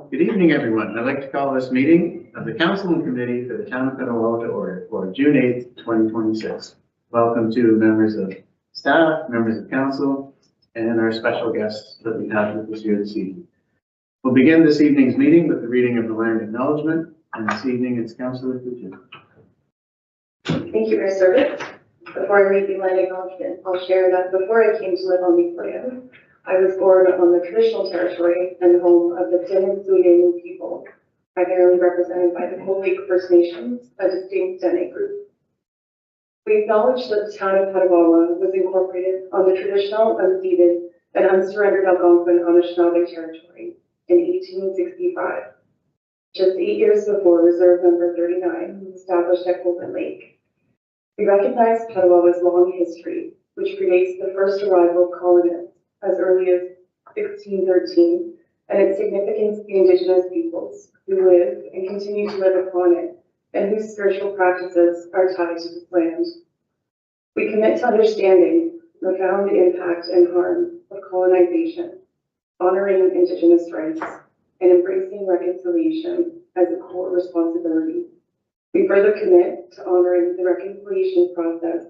Good evening, everyone. I'd like to call this meeting of the Council and Committee for the Town of Petawawa to order for June 8th, 2026. Welcome to members of staff, members of council, and our special guests that we have with us here this evening. We'll begin this evening's meeting with the reading of the land acknowledgement, and this evening it's Councillor Kuchin. Thank you, Mr. Service. Before I read the land acknowledgement, I'll share that before I came to live on these lands, I was born on the traditional territory and home of the Dene people, primarily represented by the Cold Lake First Nations, a distinct Dene group. We acknowledge that the town of Petawawa was incorporated on the traditional, unceded, and unsurrendered Algonquin Anishinaabe territory in 1865, just 8 years before Reserve Number 39 was established at Golden Lake. We recognize Petawawa's long history, which predates the first arrival of colonists as early as 1613, and its significance to the Indigenous peoples who live and continue to live upon it, and whose spiritual practices are tied to this land. We commit to understanding the profound impact and harm of colonization, honoring Indigenous rights, and embracing reconciliation as a core responsibility. We further commit to honoring the reconciliation process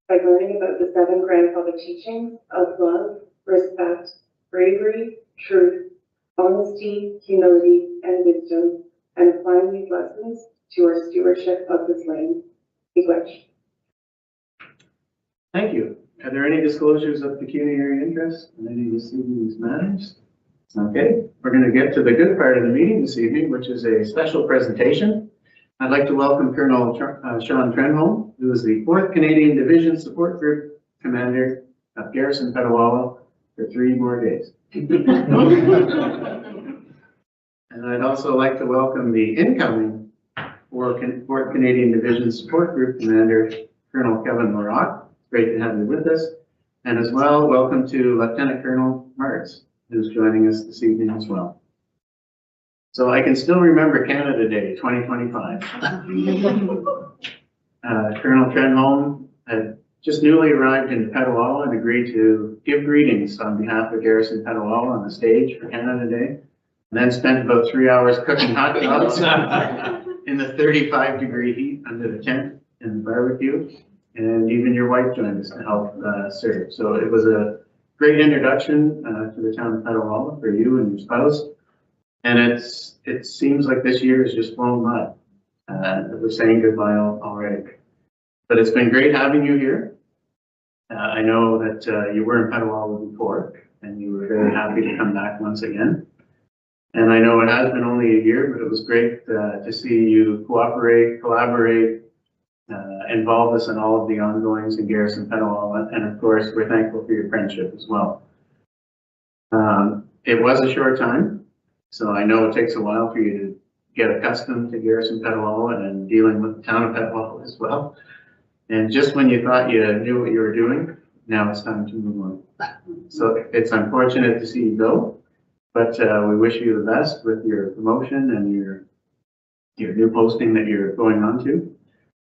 by learning about the 7 grandfather teachings of love, respect, bravery, truth, honesty, humility, and wisdom, and applying these lessons to our stewardship of this land. English. Thank you. Are there any disclosures of pecuniary interest in any of this evening's matters? Okay, we're going to get to the good part of the meeting this evening, which is a special presentation. I'd like to welcome Colonel Sean Trenholm, who is the 4th Canadian Division Support Group Commander of Garrison Petawawa for 3 more days. And I'd also like to welcome the incoming 4th Canadian Division Support Group Commander, Colonel Kevin Maroc. Great to have you with us. And as well, welcome to Lieutenant Colonel Martz, who's joining us this evening as well. So I can still remember Canada Day 2025. Colonel Trenholm had just newly arrived in Petawawa and agreed to give greetings on behalf of Garrison Petawawa on the stage for Canada Day, and then spent about 3 hours cooking hot dogs in the 35-degree heat under the tent in the barbecue, and even your wife joined us to help serve. So it was a great introduction to the town of Petawawa for you and your spouse. And it seems like this year has just flown by. We're saying goodbye already. But it's been great having you here. I know that you were in Petawawa before, and you were very happy to come back once again. And I know it has been only a year, but it was great to see you cooperate, collaborate, involve us in all of the ongoings in Garrison Petawawa. And of course, we're thankful for your friendship as well. It was a short time. So I know it takes a while for you to get accustomed to Garrison Petawawa and dealing with the town of Petawawa as well. And just when you thought you knew what you were doing, now it's time to move on. So it's unfortunate to see you go, but we wish you the best with your promotion and your new posting that you're going on to,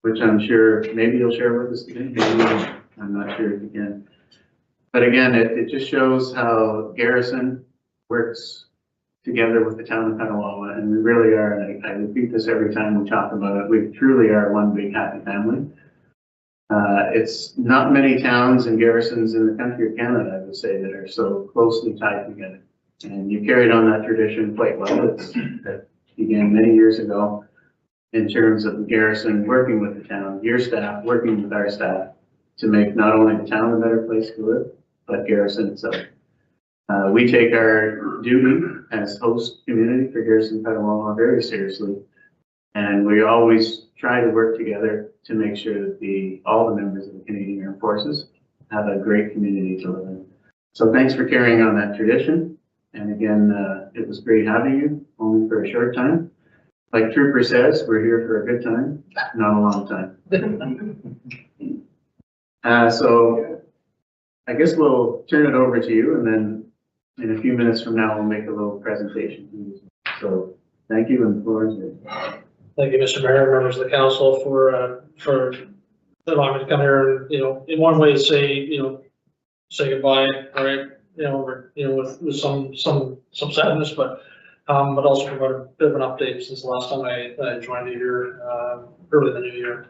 which I'm sure maybe you'll share with us today. Maybe I'm not sure if you can. But again, it just shows how Garrison works together with the town of Petawawa, and we really are, and I repeat this every time we talk about it, we truly are one big happy family. It's not many towns and garrisons in the country of Canada, I would say, that are so closely tied together. And you carried on that tradition quite well. That began many years ago in terms of the garrison working with the town, your staff working with our staff to make not only the town a better place to live, but Garrison itself. We take our duty as host community for Garrison Petawawa very seriously, and we always try to work together to make sure that all the members of the Canadian Armed Forces have a great community to live in. So thanks for carrying on that tradition. And again, it was great having you, only for a short time. Like Trooper says, we're here for a good time, not a long time. So I guess we'll turn it over to you, and then in a few minutes from now, we'll make a little presentation. So thank you, and the floor is yours. Thank you, Mr. Mayor, members of the council, for allowing me to come here and, in one way say, say goodbye, all right, with some sadness, but but also provide a bit of an update since the last time I joined you here early in the new year.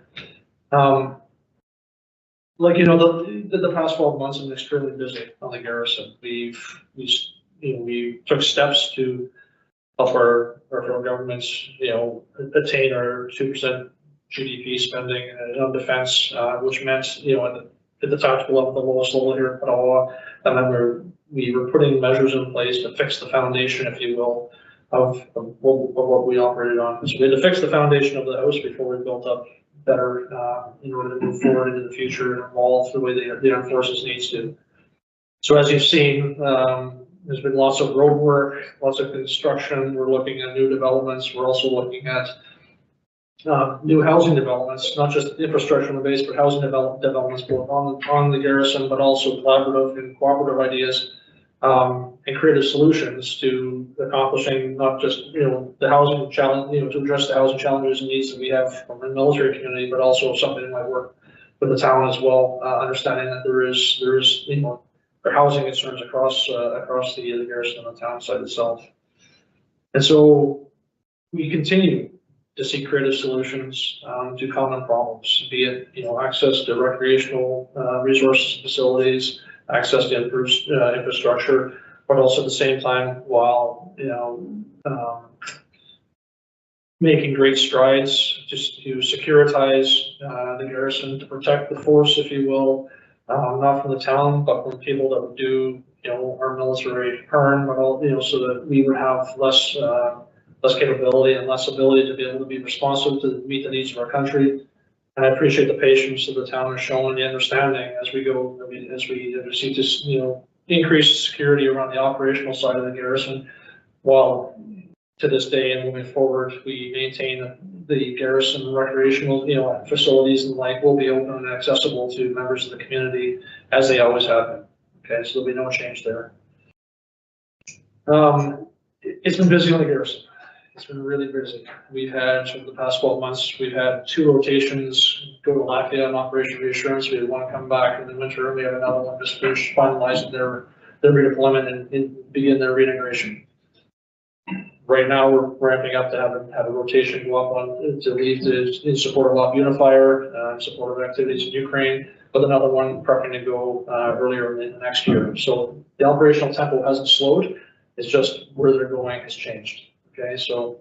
Like, you know, the past 12 months have been extremely busy on the garrison. We took steps to help our federal governments, you know, attain our 2% GDP spending on defense, which meant, you know, at the tactical level, the lowest level here in Petawawa, and then we were putting measures in place to fix the foundation, if you will, of what we operated on. So we had to fix the foundation of the house before we built up better in order to move forward into the future and evolve the way the armed forces needs to. So as you've seen, there's been lots of road work, lots of construction. We're looking at new developments. We're also looking at new housing developments, not just infrastructure based, but housing developments both on the garrison, but also collaborative and cooperative ideas and creative solutions to accomplishing not just, you know, the housing challenge, you know, to address the housing challenges and needs that we have from the military community, but also something that might work with the town as well, understanding that there is, you know, for housing concerns across the garrison and the town side itself. And so we continue to see creative solutions to common problems, be it, you know, access to recreational resources, facilities, access to improved infrastructure, but also at the same time, while, you know, making great strides just to securitize the garrison, to protect the force, if you will, not from the town, but from people that would do, you know, our military harm, but all, you know, so that we would have less capability and less ability to be able to be responsive to meet the needs of our country. And I appreciate the patience that the town has shown and the understanding as we go, as we seek to, you know, increase security around the operational side of the garrison, while to this day and moving forward, we maintain the garrison recreational, you know, facilities and like will be open and accessible to members of the community as they always have been. Okay, so there'll be no change there. It's been busy on the garrison. It's been really busy. We've had, over the past 12 months, we've had 2 rotations go to Latvia on Operation Reassurance. We had one come back in the winter, and we have another one just finished finalizing their redeployment and begin their reintegration. Right now, we're ramping up to have a rotation go up on to leave in support of Op Unifier, in support of activities in Ukraine, with another one prepping to go earlier in the next year. So the operational tempo hasn't slowed. It's just where they're going has changed. Okay, so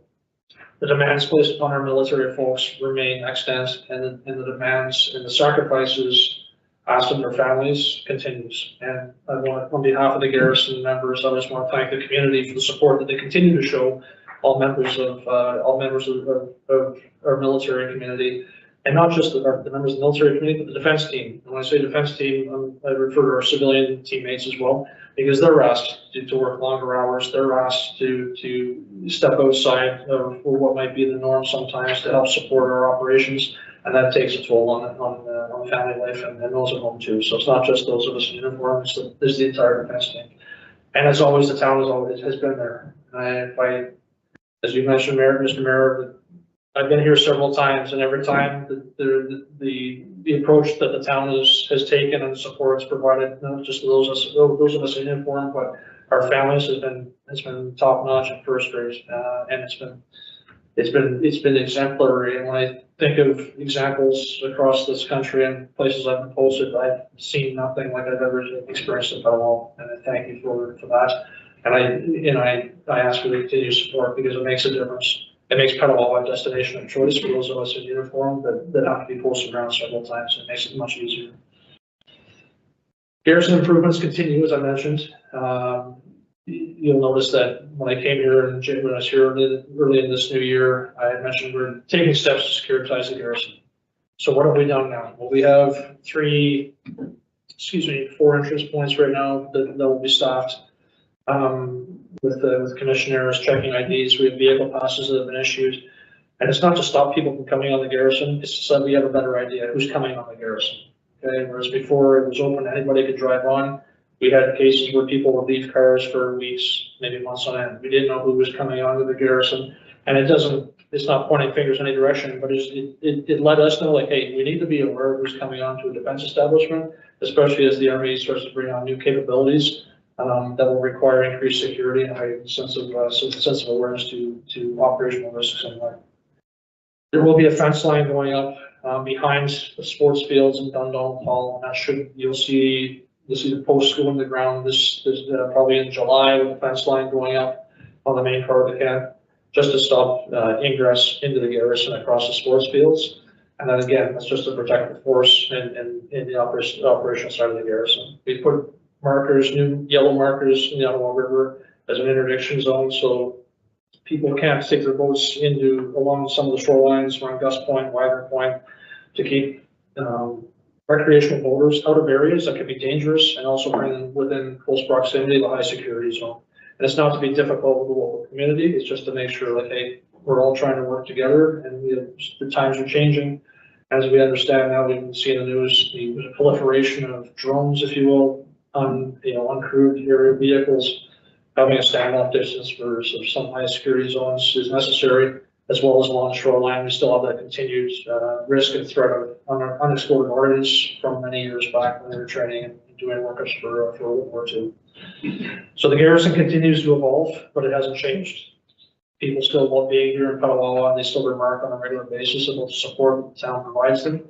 the demands placed upon our military folks remain extant, and the demands and the sacrifices asked of their families continues. And I want, on behalf of the garrison members, I just want to thank the community for the support that they continue to show all members of our military community, and not just the members of the military community, but the defense team. And when I say defense team, I refer to our civilian teammates as well, because they're asked to work longer hours. They're asked to step outside of what might be the norm sometimes to help support our operations, and that takes a toll on family life and those at home too. So it's not just those of us in uniform; it's the entire defense team. And as always, the town has been there. As you mentioned, Mr. Mayor, I've been here several times, and every time the approach that the town has taken and the support it's provided, not just those of us in uniform, but our families has been top notch and first rate, and it's been exemplary. And when I think of examples across this country and places I've been posted, I've seen nothing like I've ever experienced in Petawawa, and I thank you for that. And I ask for the continued support, because it makes a difference. It makes Petawawa a destination of choice for those of us in uniform that have to be posted around several times. It makes it much easier. Garrison improvements continue, as I mentioned. You'll notice that when I came here in June, when I was here early in this new year, I had mentioned we're taking steps to securitize the garrison. So what have we done now? Well, we have 4 entrance points right now that will be staffed with commissioners checking IDs. We have vehicle passes that have been issued, and it's not to stop people from coming on the garrison. It's so that we have a better idea who's coming on the garrison. Okay, whereas before it was open, anybody could drive on. We had cases where people would leave cars for weeks, maybe months on end. We didn't know who was coming onto the garrison, and it's not pointing fingers in any direction, but it let us know, like, hey, we need to be aware of who's coming onto a defense establishment, especially as the Army starts to bring on new capabilities. that will require increased security and a heightened sense of awareness to operational risks and like. There will be a fence line going up behind the sports fields in Dundalk Hall, and that you'll see the posts go in the ground this probably in July with the fence line going up on the main part of the camp, just to stop ingress into the garrison across the sports fields. And then again, that's just to protect the force in the operational side of the garrison. We put markers, new yellow markers in the Ottawa River as an interdiction zone, so people can't take their boats along some of the shorelines around Gus Point, Wagner Point, to keep recreational boaters out of areas that can be dangerous and also bring them within close proximity to the high security zone. And it's not to be difficult with the local community, it's just to make sure that, hey, we're all trying to work together, and the times are changing. As we understand now, we can see in the news the proliferation of drones, if you will, uncrewed aerial vehicles. Having a standoff distance for some high security zones is necessary, as well as along the shoreline. We still have that continued risk and threat of unexploded ordnance from many years back when they were training and doing workups for World War II. So the garrison continues to evolve, but it hasn't changed. People still love being here in Petawawa, and they still remark on a regular basis about the support the town provides them,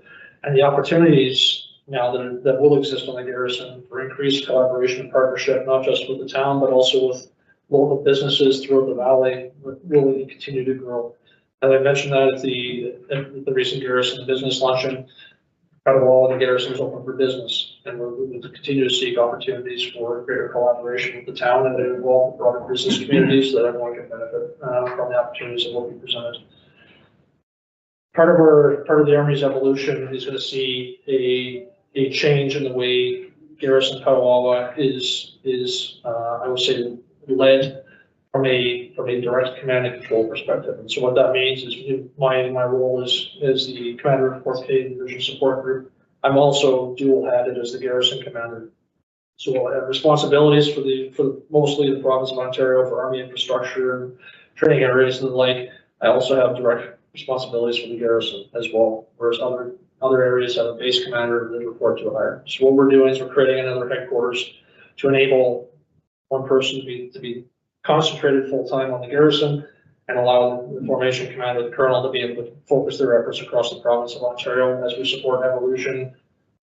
and the opportunities now that will exist on the garrison for increased collaboration and partnership, not just with the town, but also with local businesses throughout the valley, will continue to grow. As I mentioned that at the recent garrison business luncheon, Petawawa and the garrison is open for business, and we're moving to continue to seek opportunities for greater collaboration with the town and to involve the broader business communities so that everyone can benefit from the opportunities that will be presented. Part of the Army's evolution is going to see a change in the way Garrison Petawawa is I would say led from a direct command and control perspective. And so what that means is my role as the commander of 4th Canadian Division Support Group. I'm also dual-hatted as the garrison commander. So I have responsibilities for mostly the province of Ontario for Army infrastructure and training areas and the like. I also have direct responsibilities for the garrison as well, whereas other areas have a base commander that report to a higher. So what we're doing is we're creating another headquarters to enable one person to be concentrated full-time on the garrison and allow the formation commander, the colonel, to be able to focus their efforts across the province of Ontario as we support evolution,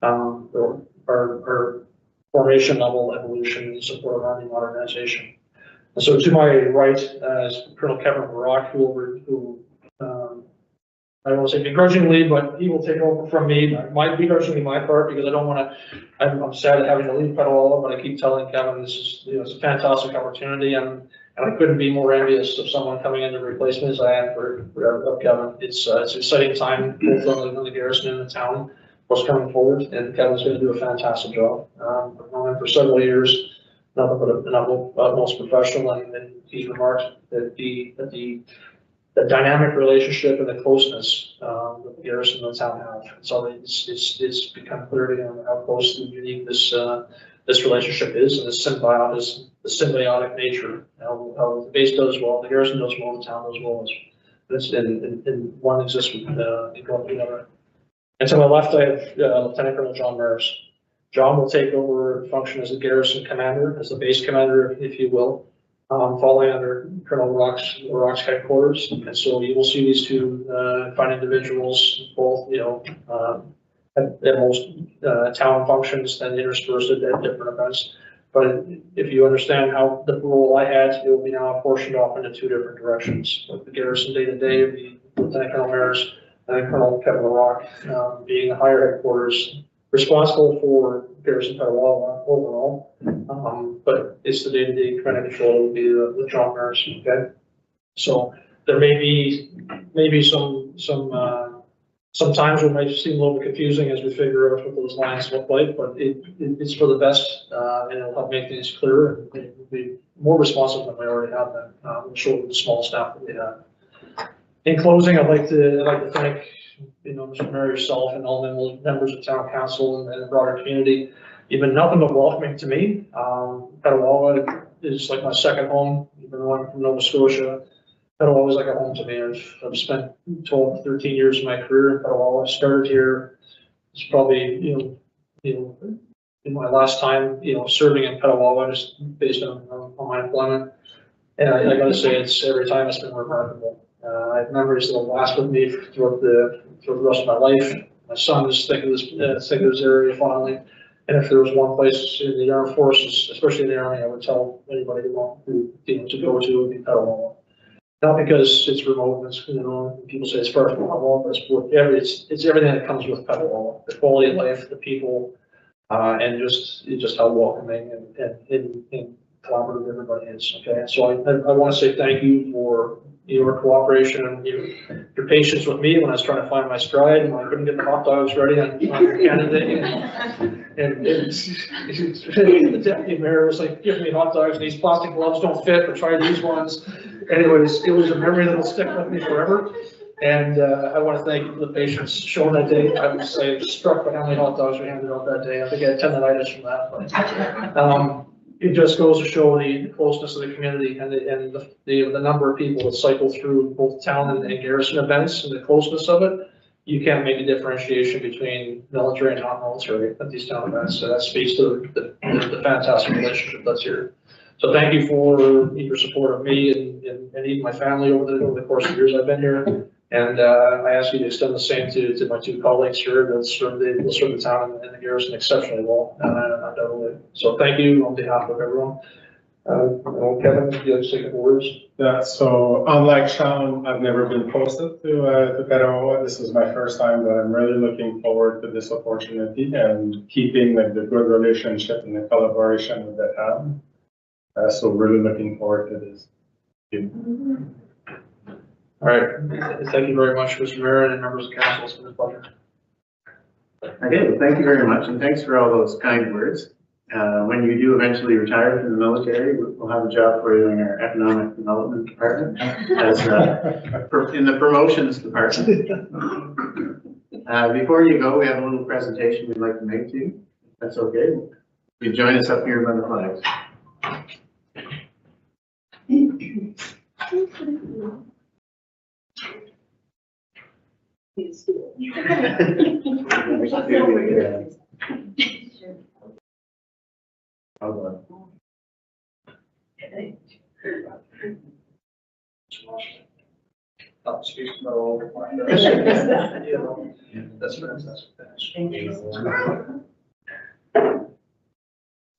our formation level evolution in support of Army modernization. And so to my right is Colonel Kevin Barak, who I don't want to say begrudgingly, but he will take over from me. Begrudgingly my part, because I don't want to. I'm sad at having to leave Petawawa, but I keep telling Kevin this is it's a fantastic opportunity, and I couldn't be more envious of someone coming in to replace me as I am for Kevin. It's an exciting time both on the garrison and the town. What's coming forward, and Kevin's going to do a fantastic job. I've known him for several years, nothing but an utmost professional, and he's remarked that the dynamic relationship and the closeness that the garrison and the town have. So it's become clear to him how close and unique this relationship is, and the symbiotic nature. How the base does well, the garrison does well, the town does well, and one exists with the other. And to my left, I have Lieutenant Colonel John Maris. John will take over function as the garrison commander, as the base commander, if you will. Falling under Colonel Rock's headquarters, and so you will see these two fine individuals, both at most town functions and interspersed at different events. But if you understand how the role I had, it will be now apportioned off into two different directions. Like the garrison day to day would be Lieutenant Colonel Maris and then Colonel Kevin Rock being the higher headquarters, responsible for garrison Petawawa overall, but it's the day-to-day command and control would be the John Maris. Okay, so there may be some times it might seem a little bit confusing as we figure out what those lines look like, but it's for the best, and it'll help make things clearer and it'll be more responsive than we already have been. We'll show the small staff that we have. In closing, I'd like to thank Mr. Mayor, yourself, and all the members of town council and the broader community. You've been nothing but welcoming to me. Petawawa is like my second home. Even though I'm from Nova Scotia, Petawawa is like a home to me. I've spent 12, 13 years of my career in Petawawa. I started here. It's probably in my last time, serving in Petawawa, just based on my employment. And I gotta say, every time it's been remarkable. I have memories that will last with me throughout the rest of my life. My son is think of this area fondly. And if there was one place in the armed forces, especially in the Army, I would tell anybody to go to would be Petawawa. Not because it's remote, people say it's far from Petawawa, but it's everything that comes with Petawawa. The quality of life, the people, and just how welcoming and collaborative everybody is. Okay, and so I want to say thank you for your cooperation and your patience with me when I was trying to find my stride and I couldn't get the hot dogs ready on Canada. And the deputy mayor was like, give me hot dogs, these plastic gloves don't fit, but try these ones. Anyways, it was a memory that will stick with me forever. And I want to thank you for the patience shown that day. I was struck by how many hot dogs we handed out that day. I think I had tendonitis from that. But it just goes to show the closeness of the community and the number of people that cycle through both town and garrison events and the closeness of it. You can't make a differentiation between military and non-military at these town events. So that speaks to the fantastic relationship that's here. So thank you for your support of me and even my family over the course of the years I've been here. And I ask you to extend the same to my two colleagues here that serve the town and the garrison exceptionally well. Undoubtedly. So thank you on behalf of everyone. Kevin, do you have to say a couple words? Yeah, so unlike Sean, I've never been posted to Petawawa. This is my first time, but I'm really looking forward to this opportunity and keeping the good relationship and the collaboration with the town. So really looking forward to this. All right, thank you very much, Mr. Mayor and members of council. It's been a pleasure. Okay, well, thank you very much, and thanks for all those kind words. When you do eventually retire from the military, we'll have a job for you in our economic development department, as in the promotions department. Before you go, we have a little presentation we'd like to make to you. If that's okay. You join us up here by the flags. That's fantastic.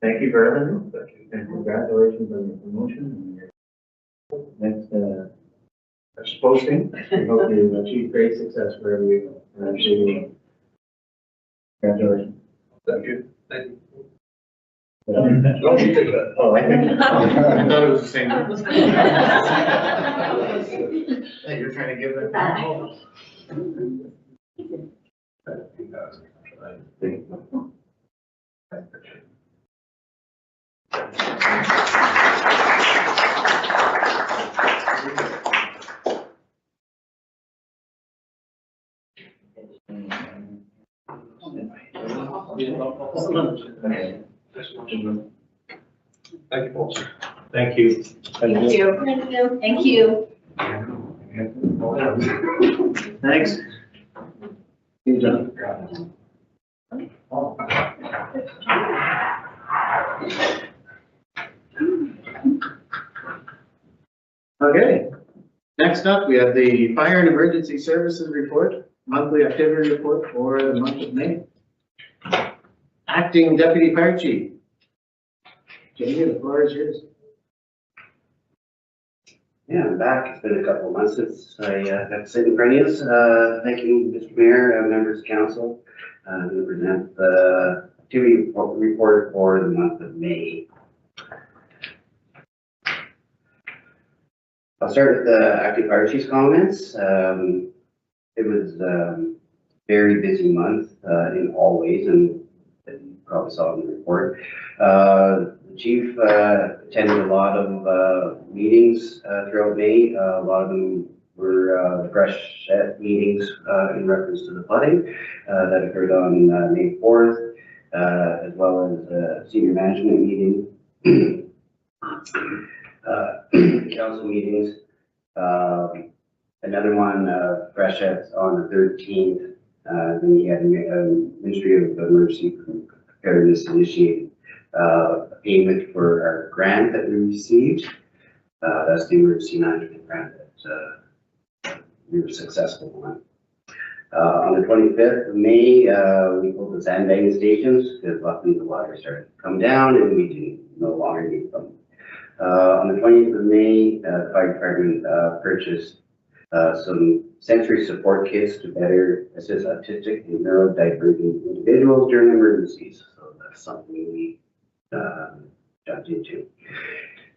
Thank you very much, and congratulations on your promotion and your next posting. I hope you achieve great success wherever you go. Congratulations. Thank you. Thank you. Don't you take that? Oh, I think. I thought it was the same. Hey, you're trying to give it back. Thank you, folks. Thank you. Thank you. Thank you. Thank you. Thanks. You done? Okay. Next up, we have the Fire and Emergency Services Report, monthly activity report for the month of May. Acting Deputy Fire Chief. Jamie, the floor is yours. Yeah, I'm back. It's been a couple of months since I got to sit in front of you. Thank you, Mr. Mayor, members of council. I'm going to present the activity report for the month of May. I'll start with the active fire chief's comments. It was a very busy month in all ways, and you probably saw in the report. The chief attended a lot of meetings throughout May. A lot of them were fresh set meetings in reference to the flooding that occurred on May 4th, as well as a senior management meeting, council meetings. Another one, fresh sets on the 13th. Then we had a Ministry of Emergency preparedness initiated payment for our grant that we received. That's the emergency management grant that we were successful on. On the 25th of May, we pulled the sandbagging stations because luckily the water started to come down and we didn't no longer need them. On the 20th of May, the fire department purchased some sensory support kits to better assist autistic and neurodivergent individuals during emergencies. So that's something we jumped into.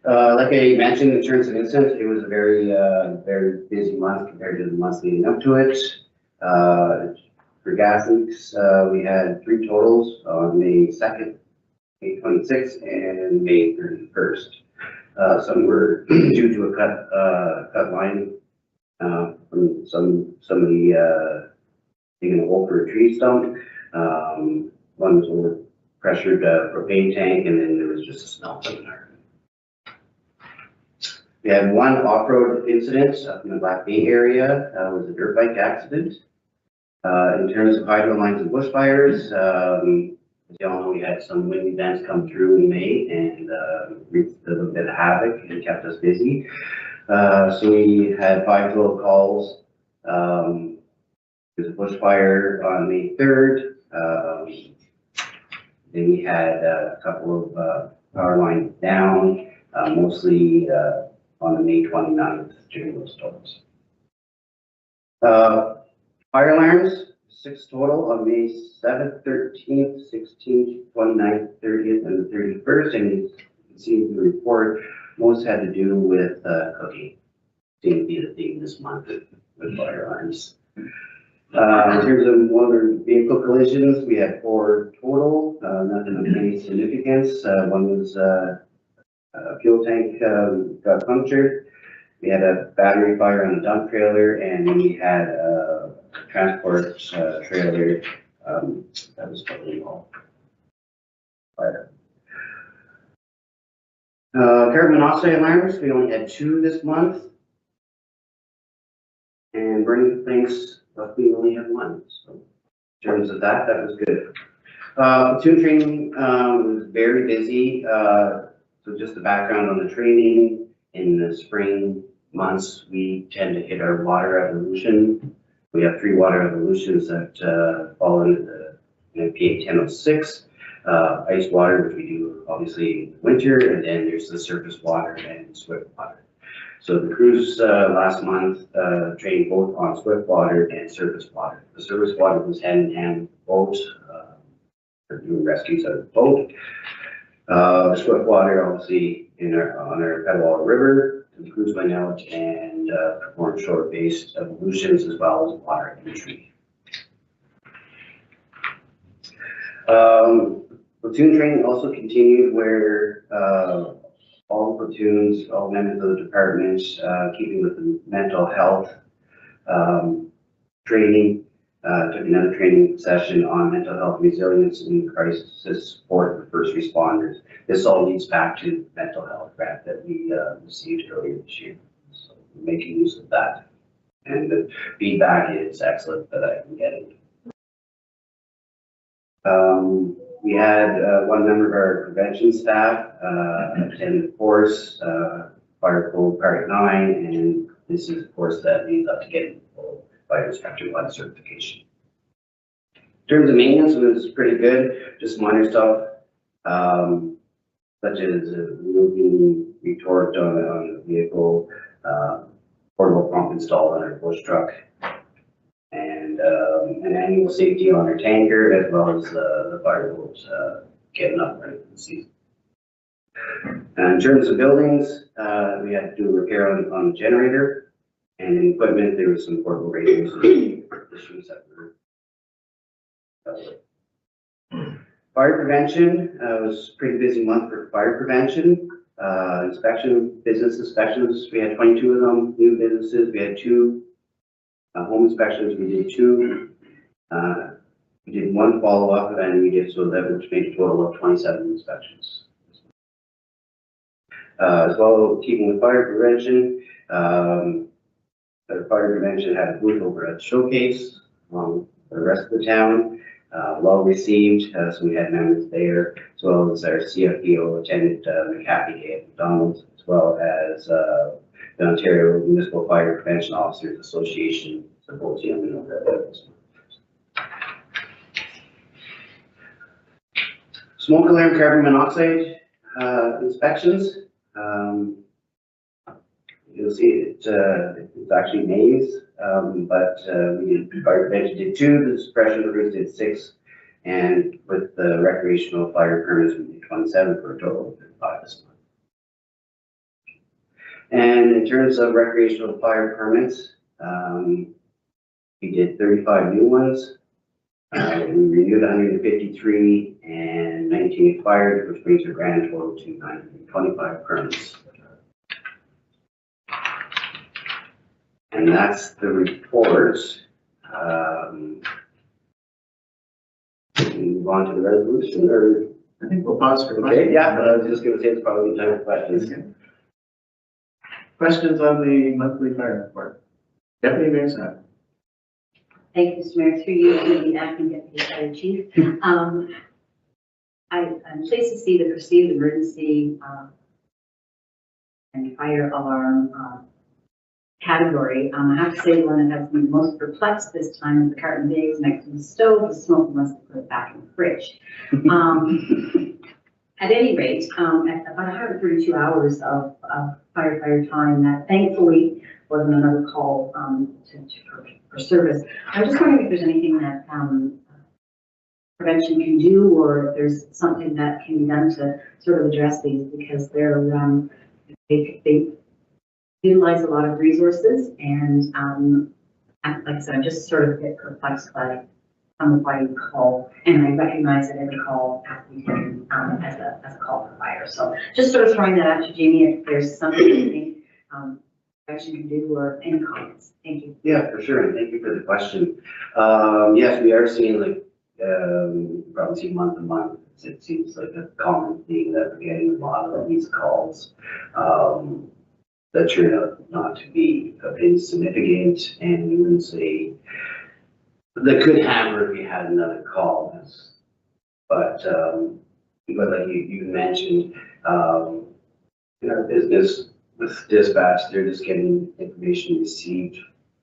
Like I mentioned, in terms of incidents, it was a very busy month compared to the months leading up to it. For gas leaks, we had 3 totals on May 2nd, May 26th, and May 31st. Some were due to a cut line from somebody digging a hole for a tree stump. One was over pressured propane tank, and then there was just a smell from there. We had 1 off-road incident up in the Black Bay area. It was a dirt bike accident. In terms of hydro lines and bushfires, as you all know, we had some wind events come through in May and wreaked a little bit of havoc and kept us busy. So we had 5 total calls. There's a bushfire on May 3rd. Then we had a couple of power lines down, mostly on the May 29th during those storms. Fire alarms, 6 total on May 7th, 13th, 16th, 29th, 30th, and the 31st. And you can see in the report, most had to do with cooking. Seemed to be the theme this month with fire alarms. In terms of motor vehicle collisions, we had 4 total, nothing of any significance. One was a fuel tank got punctured. We had a battery fire on a dump trailer, and we had a transport trailer that was totally all fire. Carbon monoxide alarms, we only had 2 this month. And burning complaints, we only had 1. So in terms of that, that was good. Platoon training was very busy. So just the background on the training, in the spring months, we tend to hit our water evolution. We have 3 water evolutions that fall into the NPA 1006. Ice water, which we do obviously in winter, and then there's the surface water and swift water. So the crews last month trained both on swift water and surface water. The surface water was hand in hand with boat, for doing rescues out of the boat. The swift water, obviously, on our Petawawa River, the crews went out and performed shore-based evolutions as well as water entry. Platoon training also continued where all platoons, all members of the department, keeping with the mental health training, took another training session on mental health resilience and crisis support for first responders. This all leads back to the mental health grant that we received earlier this year. So we're making use of that. And the feedback is excellent that I can get it. We had 1 member of our prevention staff attend the course, Fire Code Part 9, and this is a course that leads up to getting full fire inspector 1 certification. In terms of maintenance, it was pretty good, just minor stuff, such as wheel being retorqued on the vehicle, portable pump installed on our bush truck, and an annual safety on our tanker, as well as the fire boats getting up ready for the season. And in terms of buildings, we had to do a repair on the generator, and in equipment, there was some portable radios issues that were dealt with. Fire prevention was a pretty busy month for fire prevention. Business inspections, we had 22 of them, new businesses, we had 2 home inspections, we did 2. We did 1 follow-up, and we did so that which made a total of 27 inspections. As well, keeping with fire prevention, the fire prevention had a booth over at Showcase, the rest of the town. well received. So we had members there, as well as our CFPO attended McAfee Day at McDonald's, as well as the Ontario Municipal Fire Prevention Officers Association Symposium in November. Smoke alarm carbon monoxide inspections. You'll see it's actually names, but we did fire prevention did 2, the suppression groups did 6, and with the recreational fire permits we did 27 for a total of 35 this month. And in terms of recreational fire permits, we did 35 new ones. We renewed 153 and 19 expired, which brings our grand total to 925 permits. And that's the report. Move on to the resolution, or? I think we'll pause for Okay, questions. yeah, but I was just gonna say it's probably time for questions. Okay. Questions on the monthly fire report? Deputy Mayor Saab. Thank you, Mr. Mayor. Through you, to the acting deputy fire chief. I'm pleased to see the perceived emergency and fire alarm category. I have to say the one that has me most perplexed this time is the carton bags next to the stove. The smoke must have put it back in the fridge. At any rate, at about 132 hours of firefighter time, that thankfully wasn't another call for service. I'm just wondering if there's anything that prevention can do, or if there's something that can be done to sort of address these, because they utilize a lot of resources, and like I said, I'm just sort of a bit perplexed by why you call, and I recognize that every call has to be taken as a call for fire. So just sort of throwing that out to Jamie, if there's something you think prevention can do, or any comments. Thank you. Yeah, for sure, and thank you for the question. Yes, we are seeing, like, probably see month to month, it seems like a common thing that we're getting a lot of these calls that turn out not to be insignificant, and you wouldn't say that could hammer if you had another call. But like you mentioned, in our business with dispatch, they're just getting information received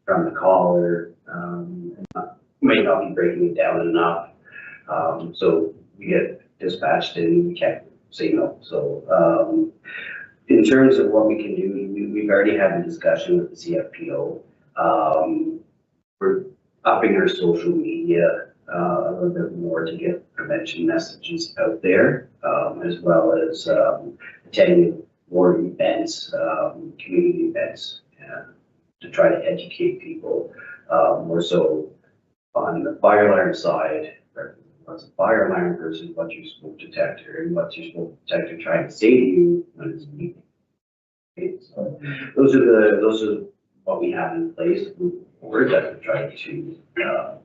from the caller, and might not be breaking it down enough. So we get dispatched and we can't say no. So in terms of what we can do, we've already had a discussion with the CFPO. We're upping our social media a little bit more to get prevention messages out there, as well as attending more events, community events, to try to educate people more so on the fire alarm side, what's a fire alarm versus what's your smoke detector, and what's your smoke detector trying to say to you when it's beeping. Okay, so those are what we have in place moving forward, that we're trying to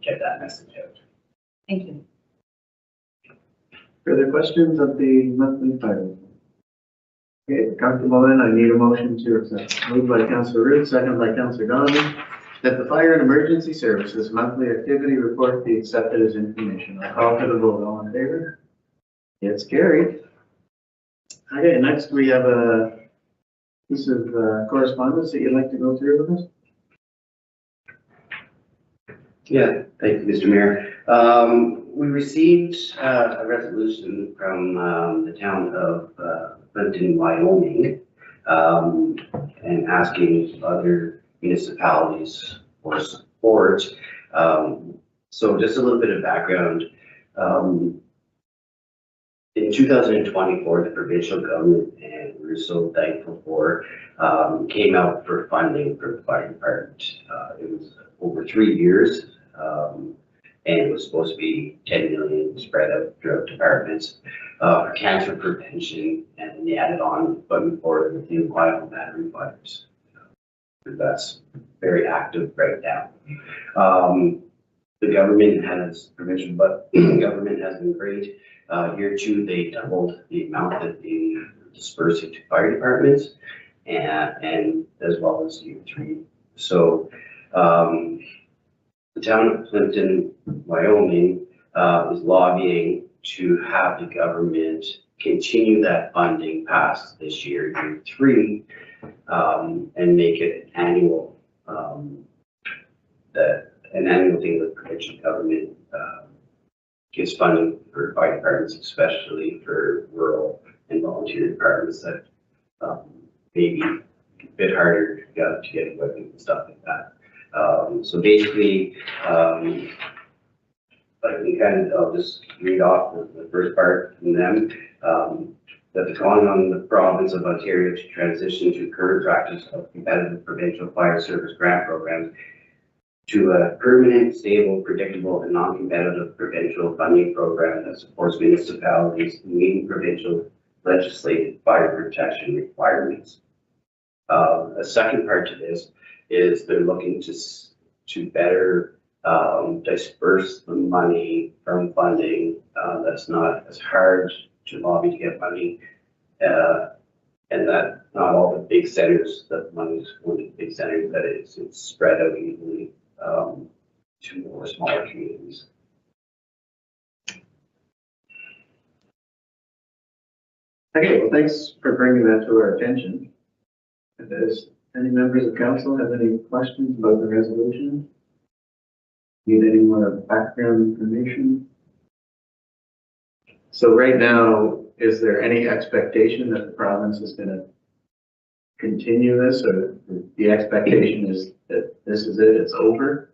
get that message out. Thank you. Further questions of the monthly fire report? Okay, comfortable then, I need a motion to accept. Moved by Councillor Root, second by Councillor Donovan, that the Fire and Emergency Services monthly activity report be accepted as information. I'll call for the vote. All in favor? It's carried. Okay, next we have a piece of correspondence that you'd like to go through with us? Yeah, thank you, Mr. Mayor. We received a resolution from the town of Clinton, Wyoming, and asking other municipalities for support. So just a little bit of background. In 2024, the provincial government, and we're so thankful for, came out for funding for the fire department. It was over 3 years, and it was supposed to be 10 million spread out throughout departments for cancer prevention, and they added on funding for the Petawawa battery fires. That's very active right now. The government has provincial, but government has been great. Year 2, they doubled the amount that they disperse into fire departments, and as well as year 3. So the town of Clinton, Wyoming, is lobbying to have the government continue that funding past this year 3, and make it annual, an annual thing that provincial government gives funding for fire departments, especially for rural and volunteer departments that maybe a bit harder to get equipment and stuff like that. So basically, I'll just read off the first part from them. That it's calling on the province of Ontario to transition to current practice of competitive provincial fire service grant programs to a permanent, stable, predictable, and non-competitive provincial funding program that supports municipalities in meeting provincial legislated fire protection requirements. A second part to this is they're looking to better disperse the money from funding that's not as hard to lobby to get money, and that not all the big centers, that money's going to big centers, that it's spread out evenly to more smaller communities. Okay, well, thanks for bringing that to our attention. Does any members of council have any questions about the resolution? Need any more background information? So right now, is there any expectation that the province is going to continue this, or the expectation is that this is it, it's over?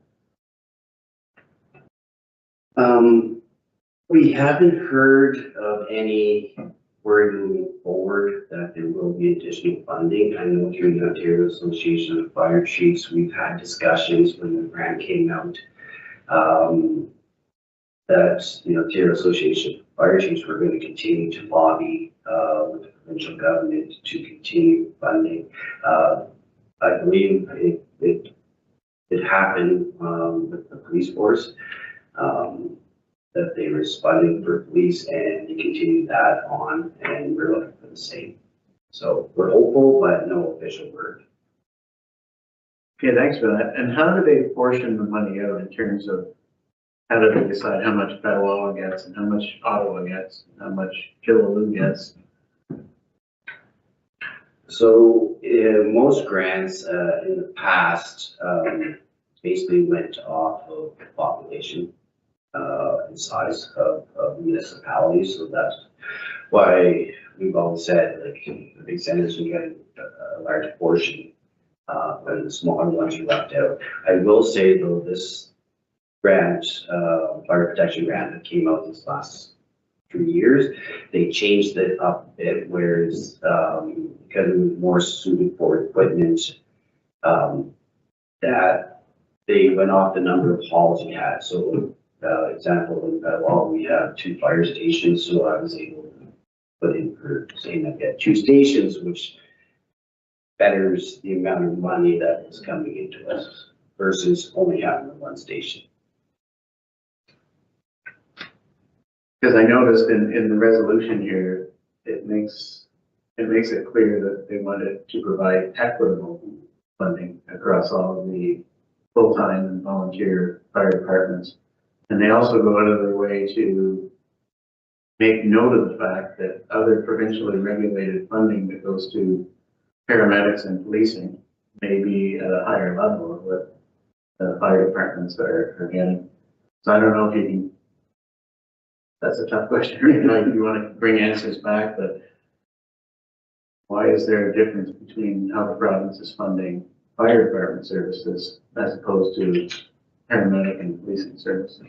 We haven't heard of any word moving forward that there will be additional funding. I know through the Ontario Association of Fire Chiefs, we've had discussions when the grant came out, that the Ontario Association of Fire Chiefs were going to continue to lobby with the provincial government to continue funding. I believe it happened with the police force, that they were funding for police, and they continued that on, and we're looking for the same. So we're hopeful, but no official word. Okay, thanks for that. And how do they portion the money out in terms of how do they decide how much Petawawa gets and how much Ottawa gets and how much Killaloe gets? So most grants in the past basically went off of population and size of municipalities. So that's why we've always said, like, the big centers will get a large portion, and the smaller ones are left out. I will say though, this grant, fire protection grant that came out this last 3 years, they changed it up a bit, whereas because it was more suited for equipment, that they went off the number of halls we had. So example, in Petawawa, we have 2 fire stations, so I was able to put in for saying that we had 2 stations, which betters the amount of money that is coming into us versus only having the 1 station. Because I noticed in the resolution here, it makes it clear that they wanted to provide equitable funding across all of the full-time and volunteer fire departments. And they also go out of their way to make note of the fact that other provincially regulated funding that goes to paramedics and policing may be at a higher level of what the fire departments are getting. So I don't know if you can, that's a tough question, if you want to bring answers back, but why is there a difference between how the province is funding fire department services as opposed to paramedic and policing services?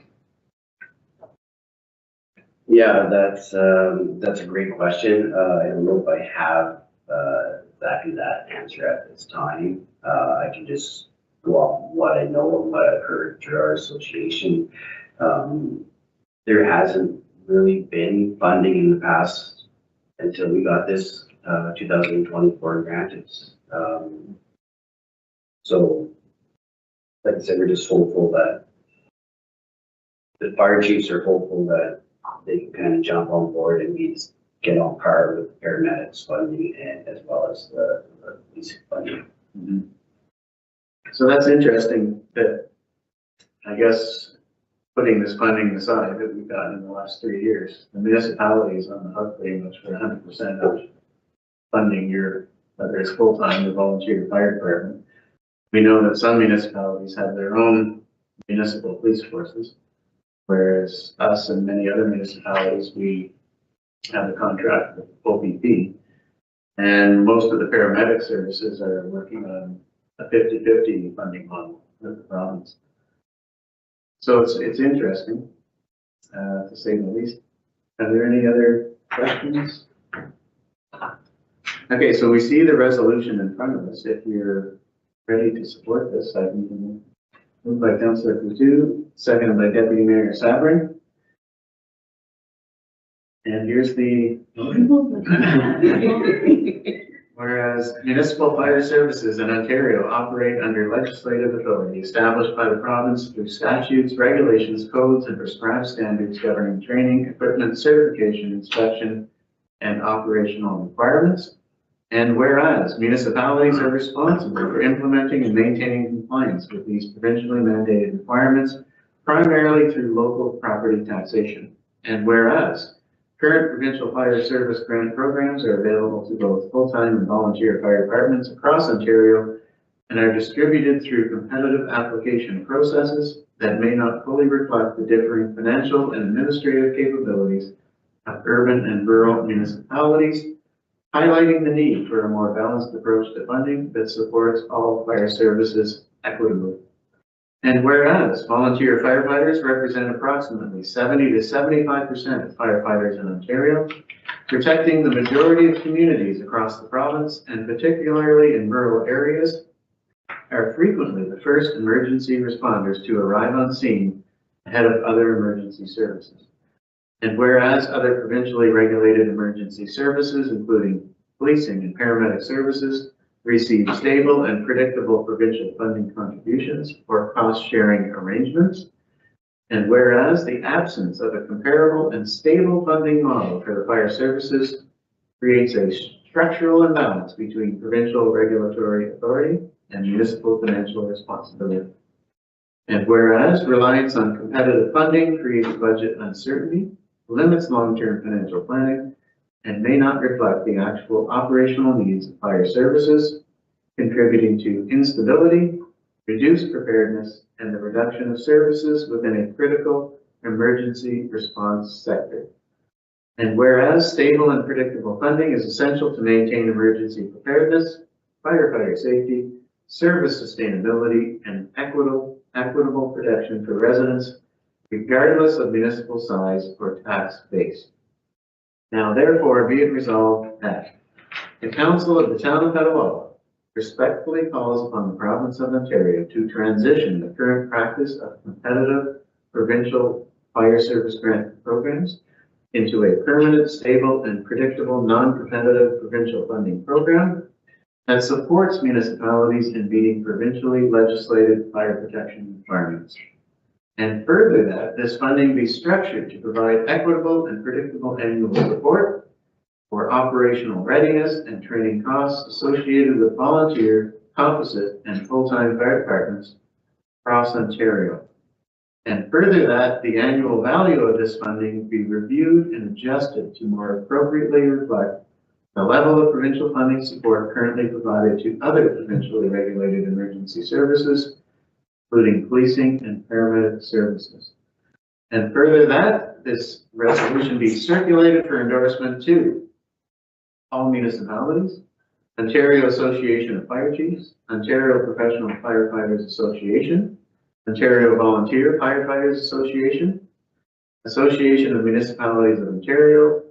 Yeah, that's a great question. I don't know if I have exactly that answer at this time. I can just go off what I know and what I've heard through our association. There hasn't really been funding in the past until we got this 2024 grant. So, like I said, we're just hopeful that the fire chiefs are hopeful that they can kind of jump on board and we just get on par with paramedics funding and as well as the police funding. Mm-hmm. So that's interesting that I guess putting this funding aside that we've gotten in the last 3 years, the municipality is on the hook pretty much for 100% of funding your, whether it's full-time or volunteer fire department. We know that some municipalities have their own municipal police forces, whereas us and many other municipalities, we have a contract with OPP. And most of the paramedic services are working on a 50-50 funding model with the province. So it's interesting, to say the least. Are there any other questions? Okay, so we see the resolution in front of us. If you're ready to support this, I can move by Councillor Coutu, seconded by Deputy Mayor Sabrin. And here's the whereas municipal fire services in Ontario operate under legislative authority established by the province through statutes, regulations, codes, and prescribed standards governing training, equipment, certification, inspection, and operational requirements. And whereas municipalities are responsible for implementing and maintaining compliance with these provincially mandated requirements, primarily through local property taxation. And whereas current provincial fire service grant programs are available to both full-time and volunteer fire departments across Ontario and are distributed through competitive application processes that may not fully reflect the differing financial and administrative capabilities of urban and rural municipalities, highlighting the need for a more balanced approach to funding that supports all fire services equitably. And whereas volunteer firefighters represent approximately 70 to 75% of firefighters in Ontario, protecting the majority of communities across the province and particularly in rural areas, are frequently the first emergency responders to arrive on scene ahead of other emergency services. And whereas other provincially regulated emergency services, including policing and paramedic services, receive stable and predictable provincial funding contributions or cost-sharing arrangements. And whereas the absence of a comparable and stable funding model for the fire services creates a structural imbalance between provincial regulatory authority and municipal financial responsibility. And whereas reliance on competitive funding creates budget uncertainty, limits long-term financial planning, and may not reflect the actual operational needs of fire services, contributing to instability, reduced preparedness, and the reduction of services within a critical emergency response sector. And whereas stable and predictable funding is essential to maintain emergency preparedness, firefighter safety, service sustainability, and equitable protection for residents, regardless of municipal size or tax base. Now therefore be it resolved that the Council of the Town of Petawawa respectfully calls upon the Province of Ontario to transition the current practice of competitive provincial fire service grant programs into a permanent, stable, and predictable non-competitive provincial funding program that supports municipalities in meeting provincially legislated fire protection requirements. And further that this funding be structured to provide equitable and predictable annual support for operational readiness and training costs associated with volunteer, composite, and full-time fire departments across Ontario. And further that the annual value of this funding be reviewed and adjusted to more appropriately reflect the level of provincial funding support currently provided to other provincially regulated emergency services, including policing and paramedic services. And further that this resolution be circulated for endorsement to all municipalities, Ontario Association of Fire Chiefs, Ontario Professional Firefighters Association, Ontario Volunteer Firefighters Association, Association of Municipalities of Ontario,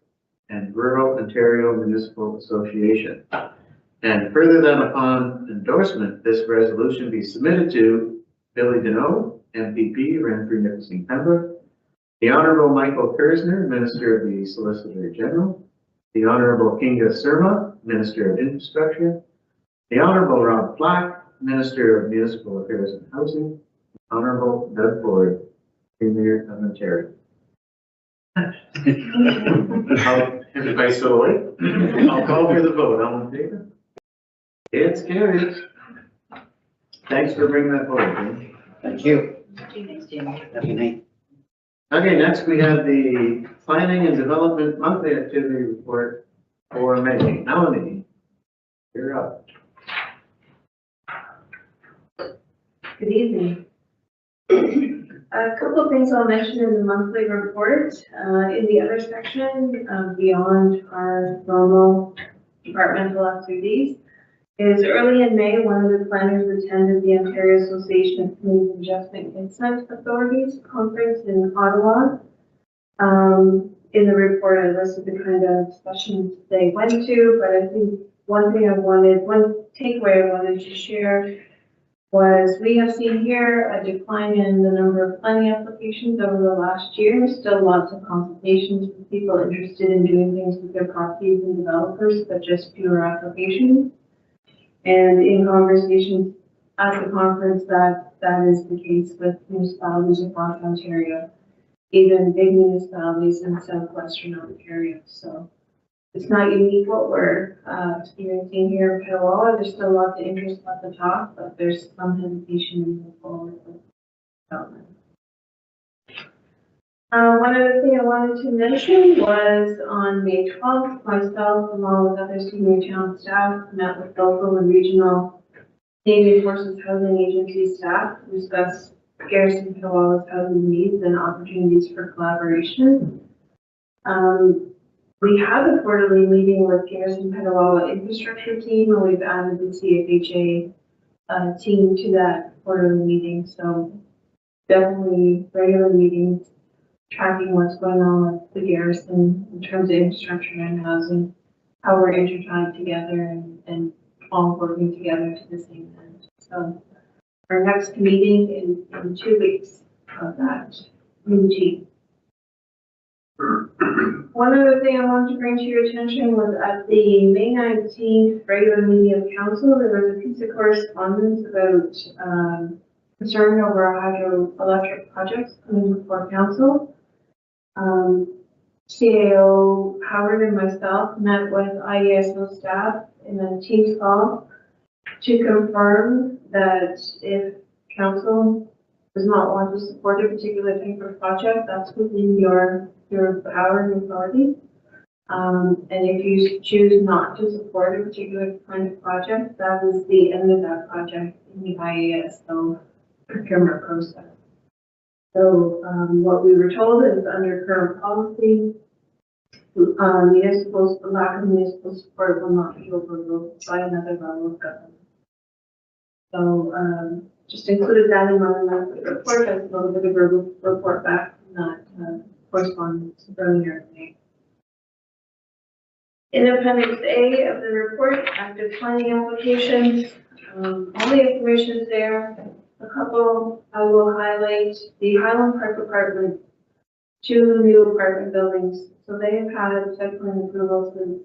and Rural Ontario Municipal Association. And further that upon endorsement, this resolution be submitted to Billy Deneau, MPP, Renfrew, Nipissing, Pembroke, the Honourable Michael Kersner, Minister of the Solicitor General, the Honourable Kinga Surma, Minister of Infrastructure, the Honourable Rob Flack, Minister of Municipal Affairs and Housing, Honourable Doug Ford, Premier of Ontario. Everybody's still awake? I'll call for the vote. All in favor? It's carried. Thanks for bringing that forward, Jim. Thank you. Thanks, Jamie. Have a good night. Okay, next we have the Planning and Development Monthly Activity Report for May. Melanie, you're up. Good evening. A couple of things I'll mention in the monthly report. In the other section, beyond our normal departmental activities, is early in May, one of the planners attended the Ontario Association of Community Adjustment Consent Authorities Conference in Ottawa. In the report, I listed the kind of sessions they went to, but I think one takeaway I wanted to share was we have seen here a decline in the number of planning applications over the last year. Still lots of consultations with people interested in doing things with their properties and developers, but just fewer applications. And in conversations at the conference, that is the case with municipalities across Ontario, even big municipalities in southwestern Ontario. So it's not unique what we're experiencing here in Petawawa. There's still lots of interest at the top, but there's some hesitation in moving forward with development. One other thing I wanted to mention was on May 12th, myself, along with other senior town staff, met with local and regional Canadian Forces Housing Agency staff to discuss Garrison Petawawa's housing needs and opportunities for collaboration. We had a quarterly meeting with Garrison Petawawa infrastructure team, and we've added the CFHA team to that quarterly meeting. So definitely regular meetings, tracking what's going on with the garrison in terms of infrastructure and housing, how we're intertwined together and all working together to the same end. So our next meeting in 2 weeks of that new team. One other thing I wanted to bring to your attention was at the May 19th regular meeting of council, there was a piece of correspondence about concern over our hydroelectric projects coming before council. CAO Howard and myself met with IESO staff in a Teams call to confirm that if council does not want to support a particular type of project, that's within your power and authority. And if you choose not to support a particular kind of project, that is the end of that project in the IESO procurement process. So what we were told is under current policy, the lack of municipal support will not be overruled by another level of government. So just included that in my monthly report as a little bit of a report back from that correspondence earlier in May. In Appendix A of the report, active planning applications, all the information is there. A couple I will highlight: the Highland Park apartment, 2 new apartment buildings. So they have had site plan approval since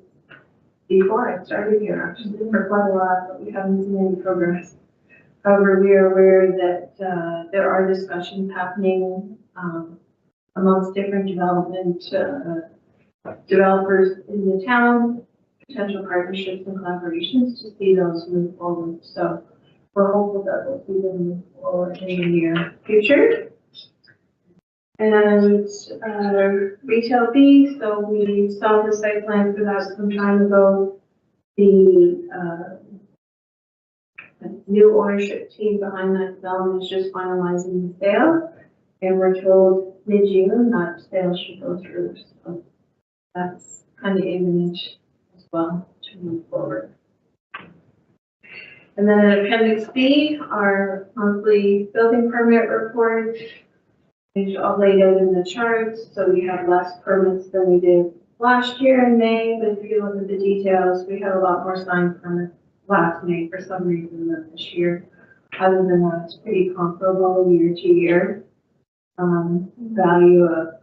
before I started here, actually, for quite a while, but we haven't seen any progress. However, we are aware that there are discussions happening amongst different developers in the town, potential partnerships and collaborations to see those move forward. So we're hopeful that we'll see them move forward in the near future. And retail B, so we saw the site plan for that some time ago. The new ownership team behind that development is just finalizing the sale, and we're told mid-June that sale should go through. So that's kind of imminent as well to move forward. And then in Appendix B, our monthly building permit report. It's all laid out in the charts, so we have less permits than we did last year in May, but if you look at the details, we had a lot more signed permits last May for some reason than this year. Other than that, it's pretty comparable year to year. Value of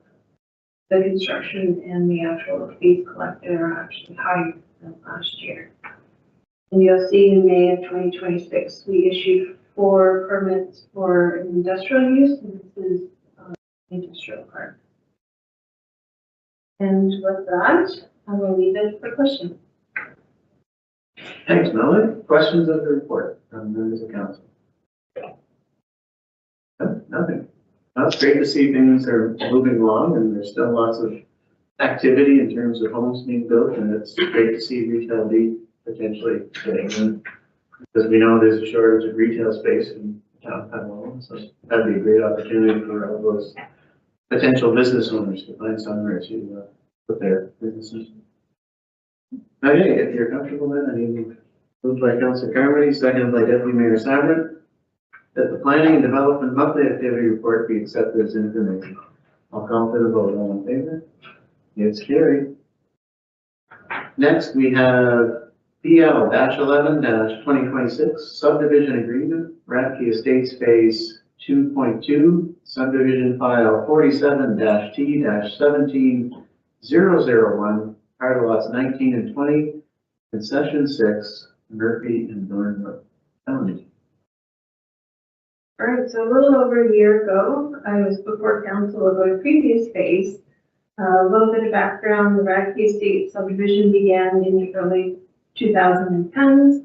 the construction and the actual fees collected are actually higher than last year. And you'll see in May of 2026, we issued 4 permits for industrial use, and this is industrial park. And with that, I will leave it for questions. Thanks, Melanie. Questions of the report from members of council? No, nothing. It's great to see things are moving along and there's still lots of activity in terms of homes being built, and it's great to see retail be potentially getting in. Because we know there's a shortage of retail space in town of Petawawa, so that'd be a great opportunity for all those potential business owners to find somewhere to put their businesses. Okay, if you're comfortable then, I need moved by Councilor Carmody, seconded by Deputy Mayor Saverin, that the planning and development monthly activity report be accepted as information. I'll call for the vote. All in favor? It's carried. Next, we have PL-11-2026 subdivision agreement, Ratke Estates Phase 2.2, subdivision file 47-T-17001, part lots 19 and 20, concession 6, Murphy and Thornbrook County. All right, so a little over a year ago, I was before council about a previous phase. A little bit of background, the Ratke Estate subdivision began in the early 2010s.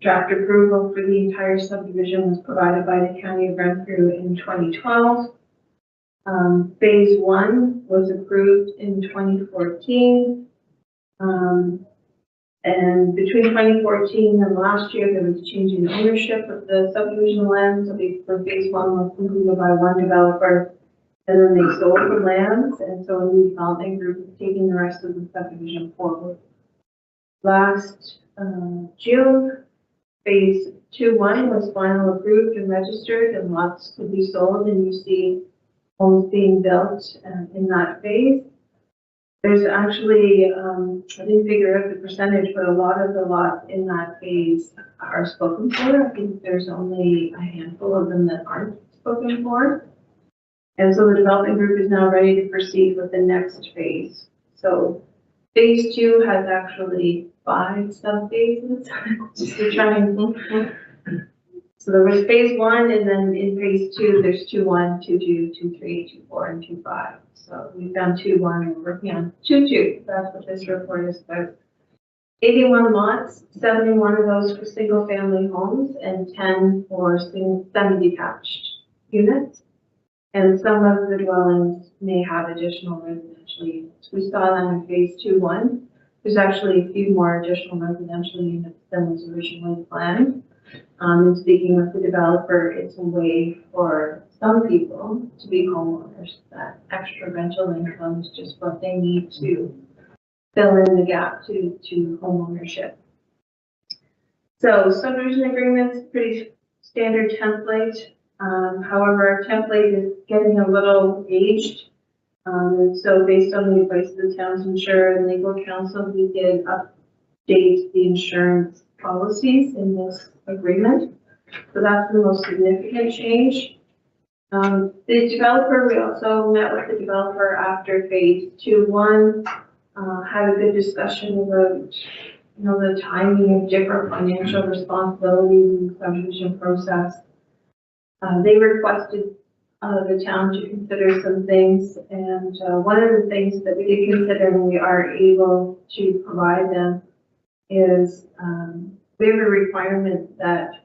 Draft approval for the entire subdivision was provided by the County of Renfrew in 2012. Phase 1 was approved in 2014. And between 2014 and last year, there was a change in ownership of the subdivision land. So for phase 1 was completed by one developer, and then they sold the lands, and so a new development group is taking the rest of the subdivision forward. Last June, phase 2.1 was final approved and registered, and lots could be sold, and you see homes being built in that phase. There's actually, I didn't figure out the percentage, but a lot of the lots in that phase are spoken for. I think there's only a handful of them that aren't spoken for. And so the development group is now ready to proceed with the next phase. So phase 2 has actually 5 sub-phases, just to try and so there was phase 1, and then in phase 2, there's 2.1, 2.2, 2.3, 2.4, and 2.5. So we've done 2.1 and we're working on 2.2. That's what this report is about. 81 lots, 71 of those for single family homes and 10 for semi-detached units. And some of the dwellings may have additional residential units. We saw that in phase 2.1. There's actually a few more additional residential units than was originally planned. And speaking with the developer, it's a way for some people to be homeowners. That extra rental income is just what they need to fill in the gap to home ownership. So subdivision agreements, pretty standard template. However, our template is getting a little aged. So based on the advice of the town's insurer and legal counsel, we did update the insurance policies in this agreement. So that's the most significant change. The developer, we also met with the developer after phase 2.1, had a good discussion about, the timing of different financial responsibilities in the subdivision process. They requested the town to consider some things, and one of the things that we did consider and we are able to provide them is we have a requirement that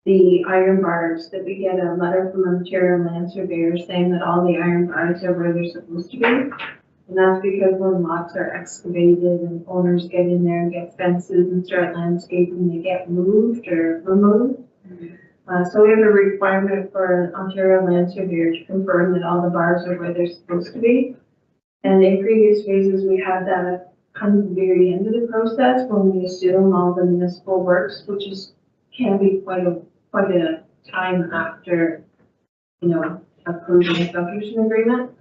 the iron bars, that we get a letter from a material land surveyor saying that all the iron bars are where they're supposed to be. And that's because when lots are excavated and owners get in there and get fences and start landscaping, they get moved or removed. So we have a requirement for an Ontario land surveyor to confirm that all the bars are where they're supposed to be. And in previous phases, we had that at kind of the very end of the process when we assume all the municipal works, which can be quite a time after, approving a subdivision agreement.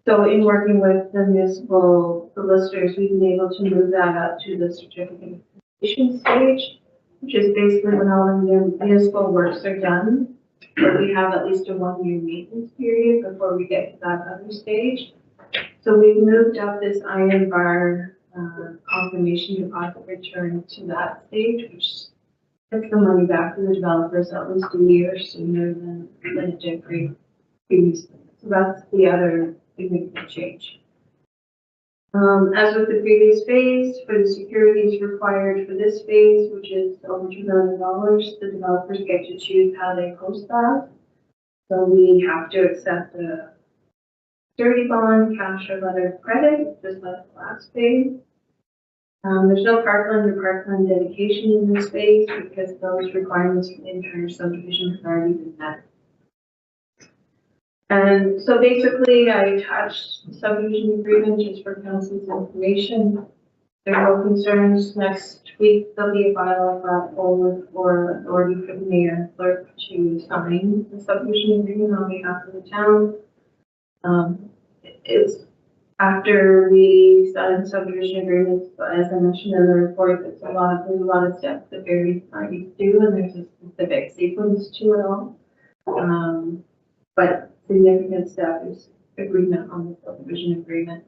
So in working with the municipal solicitors, we've been able to move that up to the certificate of completion stage, which is basically when all the municipal works are done, but we have at least a 1-year maintenance period before we get to that other stage. So we've moved up this iron bar confirmation deposit return to that stage, which gets the money back to the developers at least a year sooner than it did previously. So that's the other significant change. As with the previous phase, for the securities required for this phase, which is over $2 million, the developers get to choose how they post that. So we have to accept a surety bond, cash or letter of credit, just like the last phase. There's no parkland or parkland dedication in this phase because those requirements for the entire subdivision have already been met. And so basically I attached subdivision agreement just for council's information. There are no concerns. Next week, there'll be a file brought forward for authority for the mayor and clerk to sign the subdivision agreement on behalf of the town. It's after we sign subdivision agreements, but as I mentioned in the report, there's a lot of steps that various parties do, and there's a specific sequence to it all. But significant step is agreement on the subdivision agreement.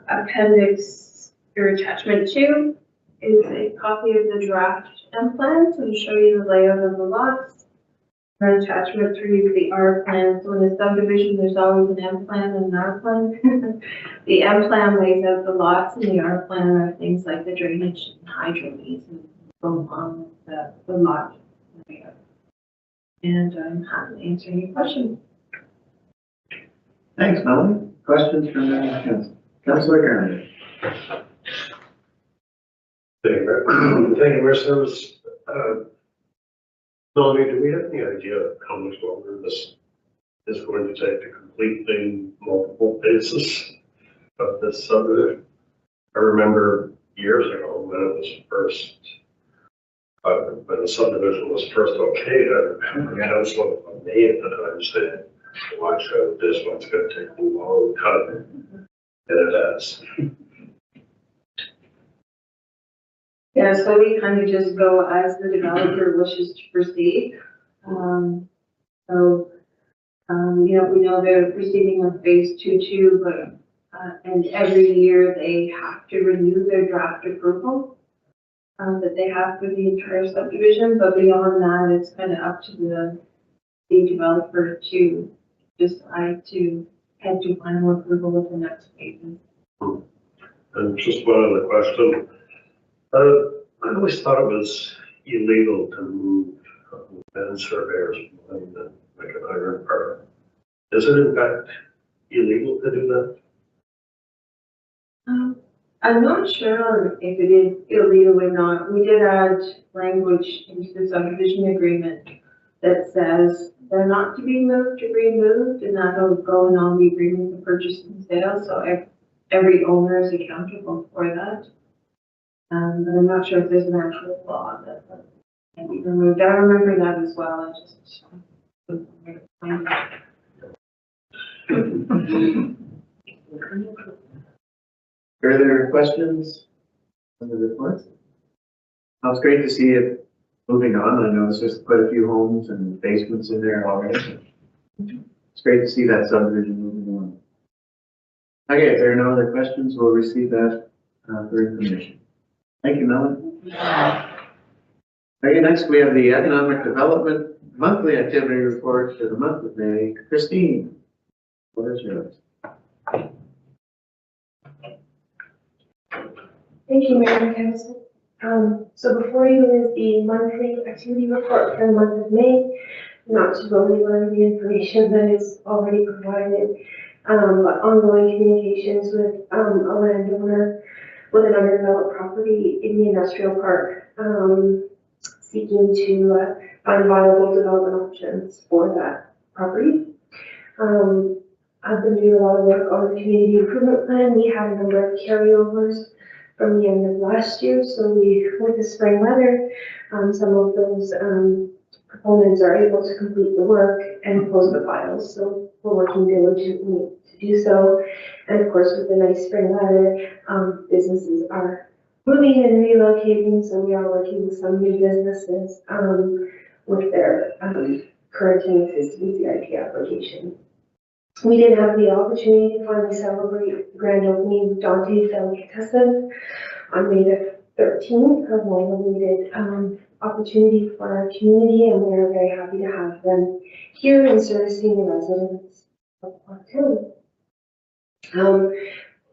Appendix or attachment 2 is a copy of the draft M plan to show you the layout of the lots. And attachment 3 is the R plan. So in a subdivision, there's always an M plan and an R plan. The M plan lays out the lots, and the R plan are things like the drainage and hydro needs and go on the lot layout. And I'm happy to answer any questions. Thanks, Melanie. Questions from the Councilor Carney? Thank you, Mayor Service. Melanie, do we have any idea of how much longer this is going to take to complete the multiple phases of this subdivision? I remember years ago when it was first, when the subdivision was first okayed, I remember Councilor May at the time said, watch out, this one's going to take a long time. And it has. Yeah, so we kind of just go as the developer wishes to proceed. We know they're proceeding with phase 2, but, and every year they have to renew their draft approval that they have for the entire subdivision, but beyond that, it's kind of up to the developer to decide to head to final approval with the next phases. And just one other question. I always thought it was illegal to move land surveyors behind like an iron bar. Is it in fact illegal to do that? I'm not sure if it is illegal or not. We did add language into the subdivision agreement that says they're not to be moved or removed, and that'll go in on the agreement of purchase and sale. So every owner is accountable for that. But I'm not sure if there's an actual law that can be removed. I remember that as well. I just Further questions on the reports? It's great to see it moving on. I know there's quite a few homes and basements in there already. It's great to see that subdivision moving on. Okay, if there are no other questions, we'll receive that for information. Thank you, Melanie. Okay, next we have the Economic Development Monthly Activity Report for the month of May. Christine, what is yours? Thank you, Mayor and Council. So before you is the monthly activity report for the month of May. Not to go over the information that is already provided, but ongoing communications with a landowner with an underdeveloped property in the industrial park, seeking to find viable development options for that property. I've been doing a lot of work on the community improvement plan. We had a number of carryovers from the end of last year, so with the spring weather, some of those proponents are able to complete the work and close the files. So we're working diligently to do so. And of course, with the nice spring weather, businesses are moving and relocating. So we are working with some new businesses with their current and existing CIP application. We did have the opportunity to finally celebrate the grand opening of Dante's Delicatessen on May the 13th, a long-awaited opportunity for our community, and we are very happy to have them here and servicing the residents of our town.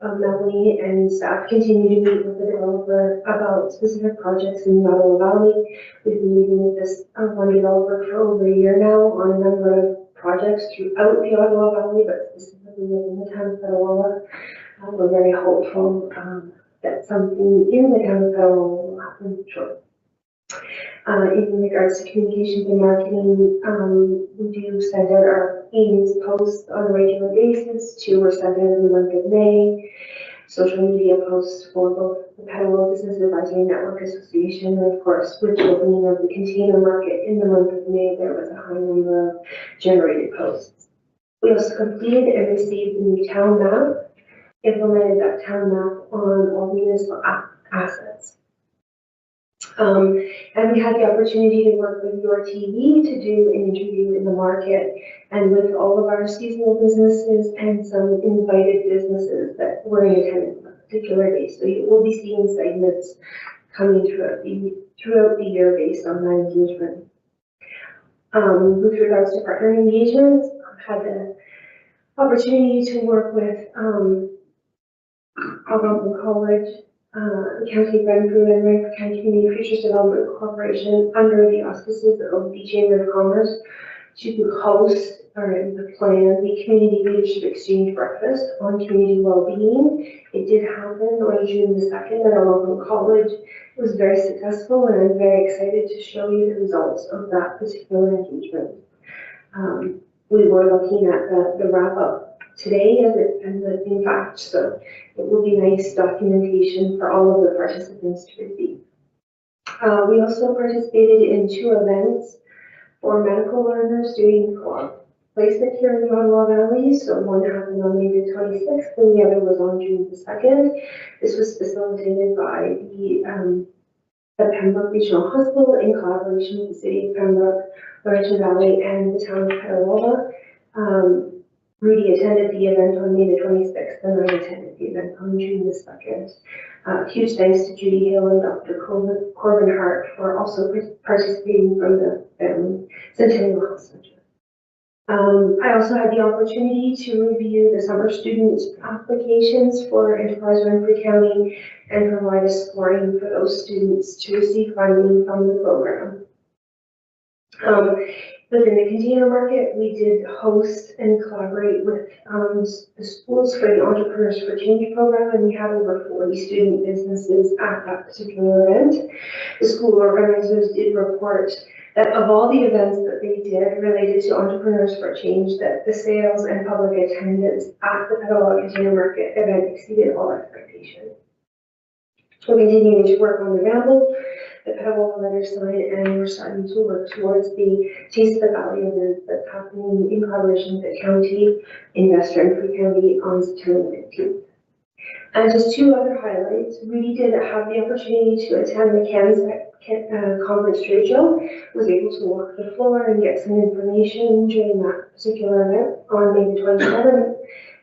Melanie and staff continue to meet with the developer about specific projects in the Ottawa Valley. We've been meeting with this one developer for over a year now on a number of projects throughout the Ottawa Valley, but specifically within the town of Petawawa. We're very hopeful that something in the town of Petawawa will happen shortly. In regards to communications and marketing, we do send out our Amy's posts on a regular basis. 2 were sent out in the month of May. Social media posts for both the Petawawa Business Advisory Network Association and of course with the opening of the container market in the month of May, there was a high number of generated posts. We also completed and received the new town map, implemented that town map on all municipal assets. And we had the opportunity to work with your TV to do an interview in the market and with all of our seasonal businesses and some invited businesses that were in attendance on a particular day. So you will be seeing segments coming throughout the year based on that engagement. With regards to partner engagements, I've had the opportunity to work with Algonquin College, County Renfrew and Renfrew County Community Futures Development Corporation under the auspices of the Chamber of Commerce to host or to plan the Community Leadership Exchange Breakfast on community well-being. It did happen on June the 2nd at Algonquin College. It was very successful and I'm very excited to show you the results of that particular engagement. We were looking at the wrap-up today in fact, so it will be nice documentation for all of the participants to receive. We also participated in 2 events for medical learners doing co-op placement here in the Ottawa Valley. So one happened on May the 26th and the other was on June the 2nd. This was facilitated by the Pembroke Regional Hospital in collaboration with the City of Pembroke, Laurentian Valley, and the town of Petawawa. Rudy attended the event on May the 26th, and I attended the event on June the 2nd. Huge thanks to Judy Hill and Dr. Corbin Hart for also participating from the Centennial Health Center. I also had the opportunity to review the summer student applications for Enterprise Renfrew County and provide a scoring for those students to receive funding from the program. Within the container market, we did host and collaborate with the schools for the Entrepreneurs for Change program, and we had over 40 student businesses at that particular event. The school organizers did report that of all the events that they did related to Entrepreneurs for Change, that the sales and public attendance at the Petawawa Container Market event exceeded all expectations. We're continuing to work on the Ramble, the Petawawa letter sign, and we're starting to work towards the Taste of the Valley event that's happening in collaboration with the county in West Renfrew County on September 15th. And just 2 other highlights. We did have the opportunity to attend the CANSEC conference trade show, was able to walk the floor and get some information during that particular event on May the 27th.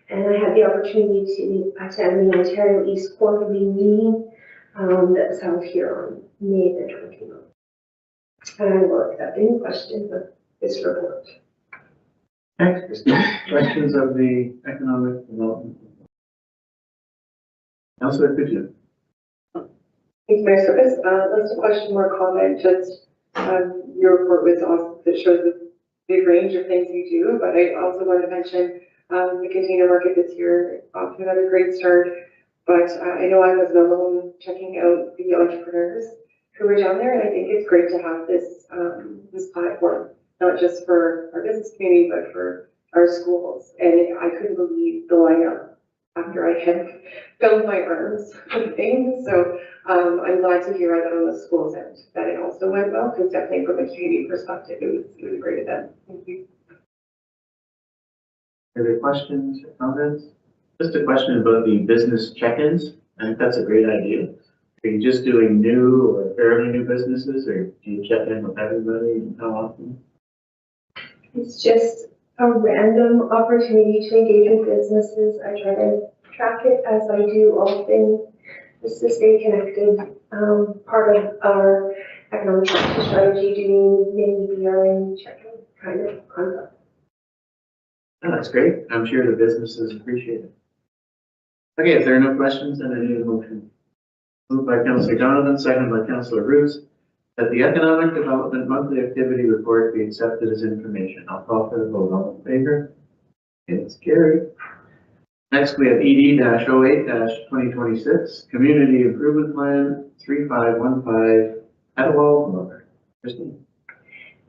And I had the opportunity to attend the Ontario East quarterly meeting that was held here on May the 29th. And I will accept any questions of this report. Thanks, Christine. Questions of the economic development? Councillor Kujin. Thank you, Mayor Service. Less a question, more comment. Just your report was awesome. It shows the big range of things you do, but I also want to mention the container market this year off to another great start. But I know I wasn't alone checking out the entrepreneurs who were down there, and I think it's great to have this this platform, not just for our business community, but for our schools. And I couldn't believe the lineup after I had filled my arms with things. So I'm glad to hear that on the school's end that it also went well, because definitely from a community perspective, it was a great event. Thank you. Other questions or comments? Just a question about the business check-ins. I think that's a great idea. Are you just doing new or fairly new businesses, or do you check in with everybody, and how often? It's just a random opportunity to engage with businesses. I try to track it as I do all things just to stay connected. Part of our economic strategy doing mini BRN check-in kind of concept. Oh, that's great. I'm sure the businesses appreciate it. Okay, if there are no questions, then I need a motion. Moved by Councillor Donovan, seconded by Councillor Roos, that the Economic Development Monthly Activity Report be accepted as information. I'll call for the vote. All in favor? It's carried. Next, we have ED-08-2026, Community Improvement Plan 3515, Petawawa Boulevard. Christine.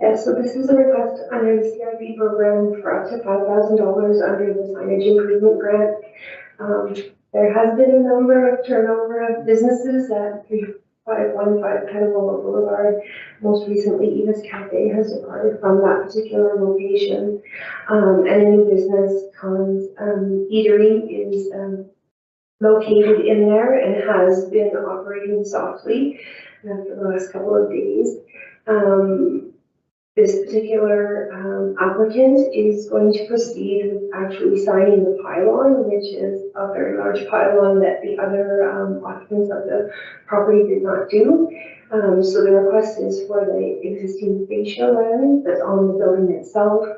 Yeah, so this is a request under the CRP program for up to $5,000 under the signage improvement grant. There has been a number of turnover of businesses at 3515 Petawawa Boulevard. Most recently, Eva's Cafe has departed from that particular location. And a new business, Cons Eatery, is located in there and has been operating softly for the last couple of days. This particular applicant is going to proceed with actually signing the pylon, which is a very large pylon that the other occupants of the property did not do. So the request is for the existing fascia land that's on the building itself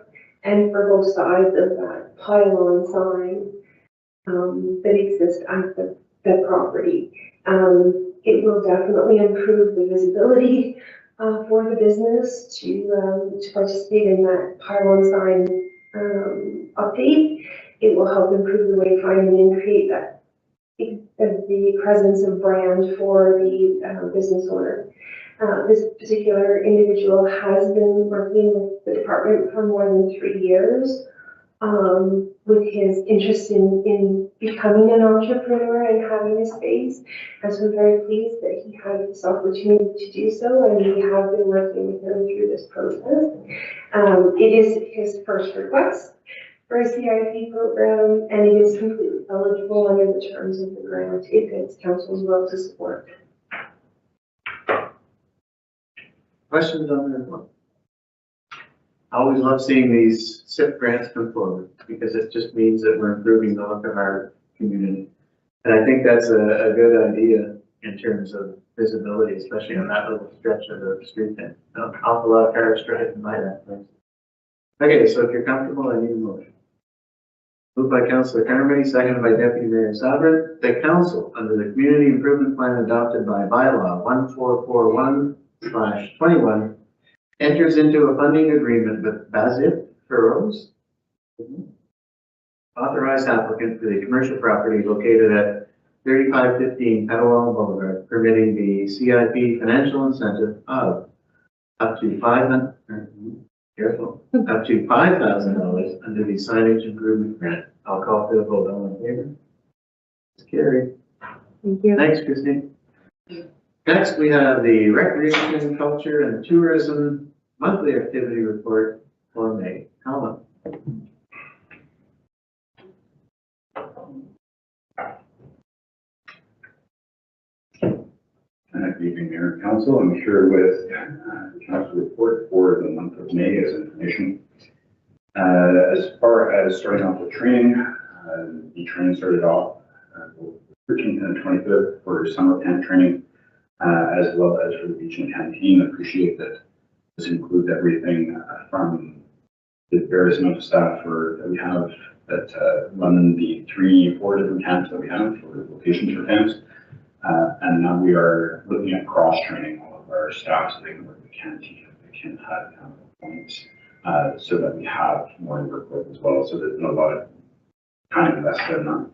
and for both sides of that pylon sign that exists at the property. It will definitely improve the visibility for the business to participate in that pylon sign update. It will help improve the wayfinding and create that the presence of brand for the business owner. This particular individual has been working with the department for more than 3 years. With his interest in becoming an entrepreneur and having a space. And so I'm very pleased that he had this opportunity to do so, and we have been working with him through this process. It is his first request for a CIP program, and it is completely eligible under the terms of the grant if it's council's will to support. Questions on this one? I always love seeing these SIP grants come forward because it just means that we're improving the look of our community. And I think that's a good idea in terms of visibility, especially on that little stretch of the street there. An awful lot of cars driving by that place. Okay, so if you're comfortable, I need a motion. Moved by Councillor Carmody, seconded by Deputy Mayor Sabrin, the council, under the community improvement plan adopted by bylaw 1441/21, enters into a funding agreement with Bazip Furrows, authorized applicant for the commercial property located at 3515 Petawawa Boulevard, permitting the CIP financial incentive of up to $5,000 under the signage improvement grant. I'll call for the vote. All in favor? It's carried. Thank you. Thanks, Christine. Next, we have the Recreation, Culture, and Tourism Monthly Activity Report for May. Colin. Good evening, Mayor and Council. I'm here with the Council report for the month of May as information. As far as starting off with training, the training started off 13th and 25th for summer camp training. As well as for the beach and canteen. I appreciate that this includes everything from the various amount of staff that we have that run the 3-4 different camps that we have for locations for camps. And now we are looking at cross-training all of our staff so they can work the canteen, they can have points, so that we have more to work with as well. So there's a lot of time invested in that.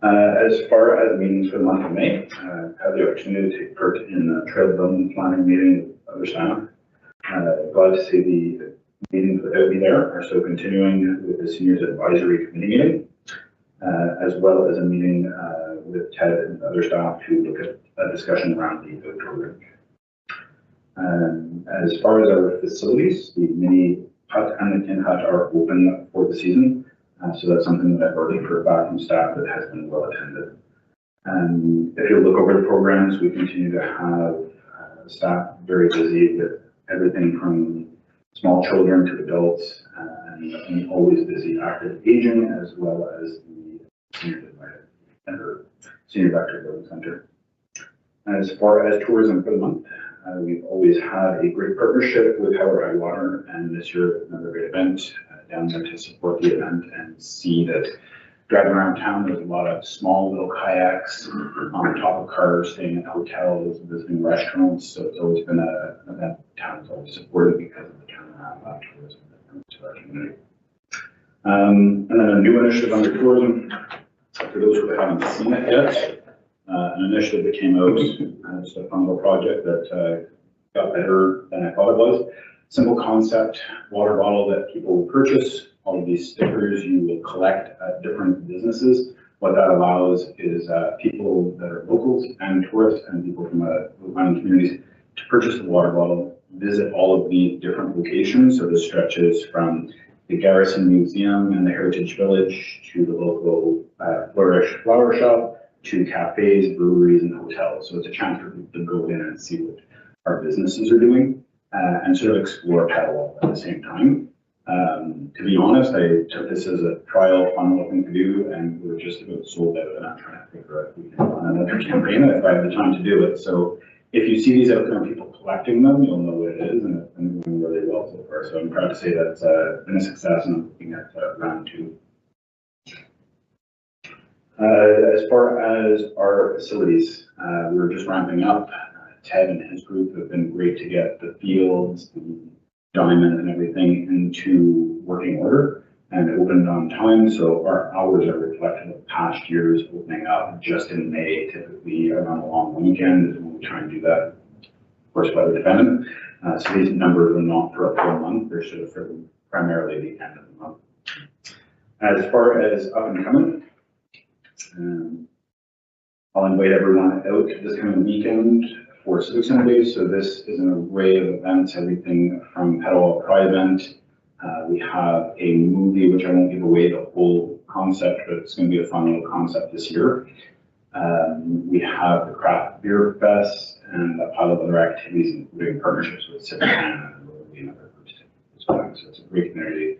As far as meetings for the month of May, I had the opportunity to take part in a trail development planning meeting with other staff. Glad to see the meetings without me there are still continuing with the Seniors Advisory Committee meeting, as well as a meeting with Ted and other staff to look at a discussion around the outdoor rink. As far as our facilities, the mini hut and the tin hut are open for the season. So that's something that I've already heard back from staff that has been well attended. If you look over the programs, we continue to have staff very busy with everything from small children to adults, and always busy active aging, as well as the Senior Vector Building Center. As far as tourism for the month, we've always had a great partnership with Howard High Water, and this year another great event down there to support the event and see that driving around town, there's a lot of small little kayaks on top of cars, staying at hotels, visiting restaurants. So it's always been an event the town's always supported because of the turnaround afterwards to our community. And then a new initiative under tourism, for those who haven't seen it yet, an initiative that came out, just a fun little project that got better than I thought it was. Simple concept, water bottle that people will purchase. All of these stickers you will collect at different businesses. What that allows is people that are locals and tourists and people from surrounding communities to purchase the water bottle, visit all of the different locations. So this stretches from the Garrison Museum and the Heritage Village to the local Flourish Flower Shop to cafes, breweries, and hotels. So it's a chance for people to go in and see what our businesses are doing and sort of explore Petawawa at the same time. To be honest, I took this as a trial, fun little thing to do, and we were just about sold out, and I'm trying to figure out if we can run another campaign if I have the time to do it. So if you see these out there and people collecting them, you'll know what it is, and it's been doing really well so far. So I'm proud to say that's been a success, and I'm looking at round 2. As far as our facilities, we're just ramping up. Ted and his group have been great to get the fields, the diamond and everything into working order and opened on time. So our hours are reflective of past years opening up just in May, typically around a long weekend is when we try and do that, of course, weather dependent. So these numbers are not for a full month, they're sort of for primarily the end of the month. As far as up and coming, I'll invite everyone out this coming weekend for Civic Center Days. So this is an array of events, everything from Petawawa Pride event. We have a movie, which I won't give away the whole concept, but it's going to be a fun little concept this year. We have the Craft Beer Fest and a pile of other activities, including partnerships with Civic Center and Rotary and other groups as well. So it's a great community.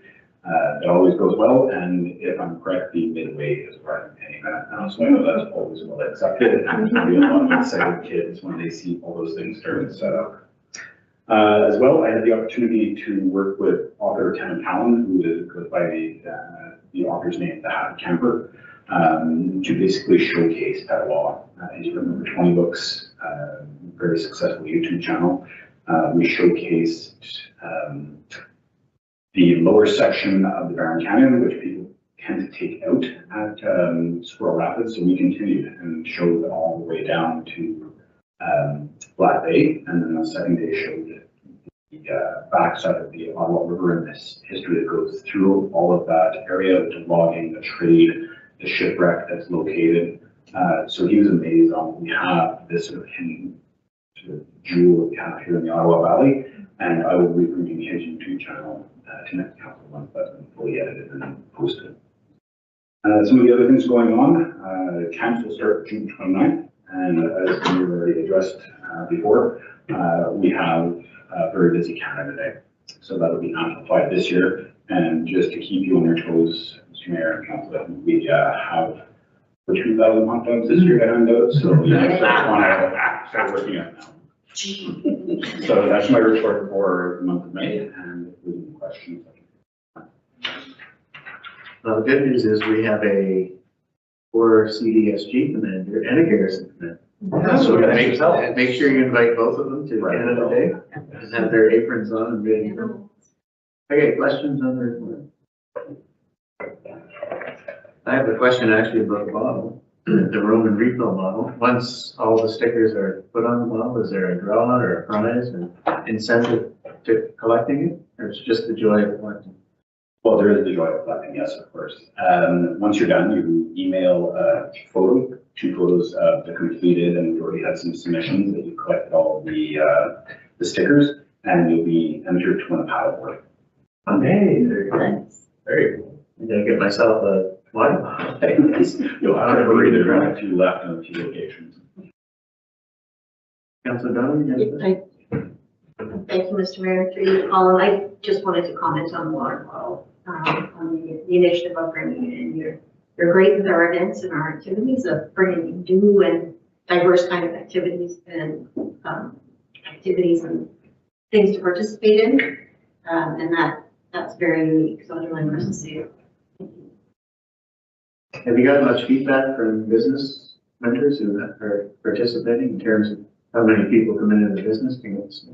It always goes well, and if I'm correct, the midway is right any minute now, so I know that's always well accepted, and there'll be a lot of excited kids when they see all those things starting to set up. As well, I had the opportunity to work with author Tim Allen, who goes by the author's name, The Happy Camper, to basically showcase Petawawa. He's written over 20 books, very successful YouTube channel. We showcased the lower section of the Barron Canyon, which people tend to take out at Squirrel Rapids. So we continued and showed all the way down to Black Bay. And then the second day showed the backside of the Ottawa River and this history that goes through all of that area, the logging, the trade, the shipwreck that's located. So he was amazed on we have this sort of hidden sort of jewel that we have here in the Ottawa Valley. And I will be bringing his YouTube channel to next council once that's been fully edited and posted. Some of the other things going on, camps will start June 29th, and as we already addressed before, we have a very busy Canada Day. So that'll be amplified this year. And just to keep you on your toes, Mr. Mayor and Council, we have for 2,000 hot dogs this year to hand out. So you want to start working on it now. So that's my report for the month of May, and if there's any questions. Well, the good news is we have a 4 CDSG commander and a Garrison commander. So make sure you invite both of them to Canada Day and have their aprons on and ready to go. Okay, questions on the report? I have a question actually about the bottle, the Roman refill bottle. Once all the stickers are put on the bottle, is there a draw or a prize or incentive to collecting it, or it's just the joy of collecting? Well, there is the joy of collecting, yes, of course. Once you're done, you email a photo, 2 photos of the completed, and we already had some submissions that you collected all the stickers, and you'll be entered to win a paddleboard. Okay, very cool. I'm gonna get myself a water bottle. You'll have to read it around a few left in a few locations. Councilor Donovan? Thank you, Mr. Mayor. Through you, Colin. I just wanted to comment on the water bottle, on the initiative of bringing it in. You're great with our events and our activities of bringing new and diverse kind of activities and things to participate in, and that's very unique. So I'd really like to see it. Have you got much feedback from business members who are participating in terms of how many people come into the business to get this?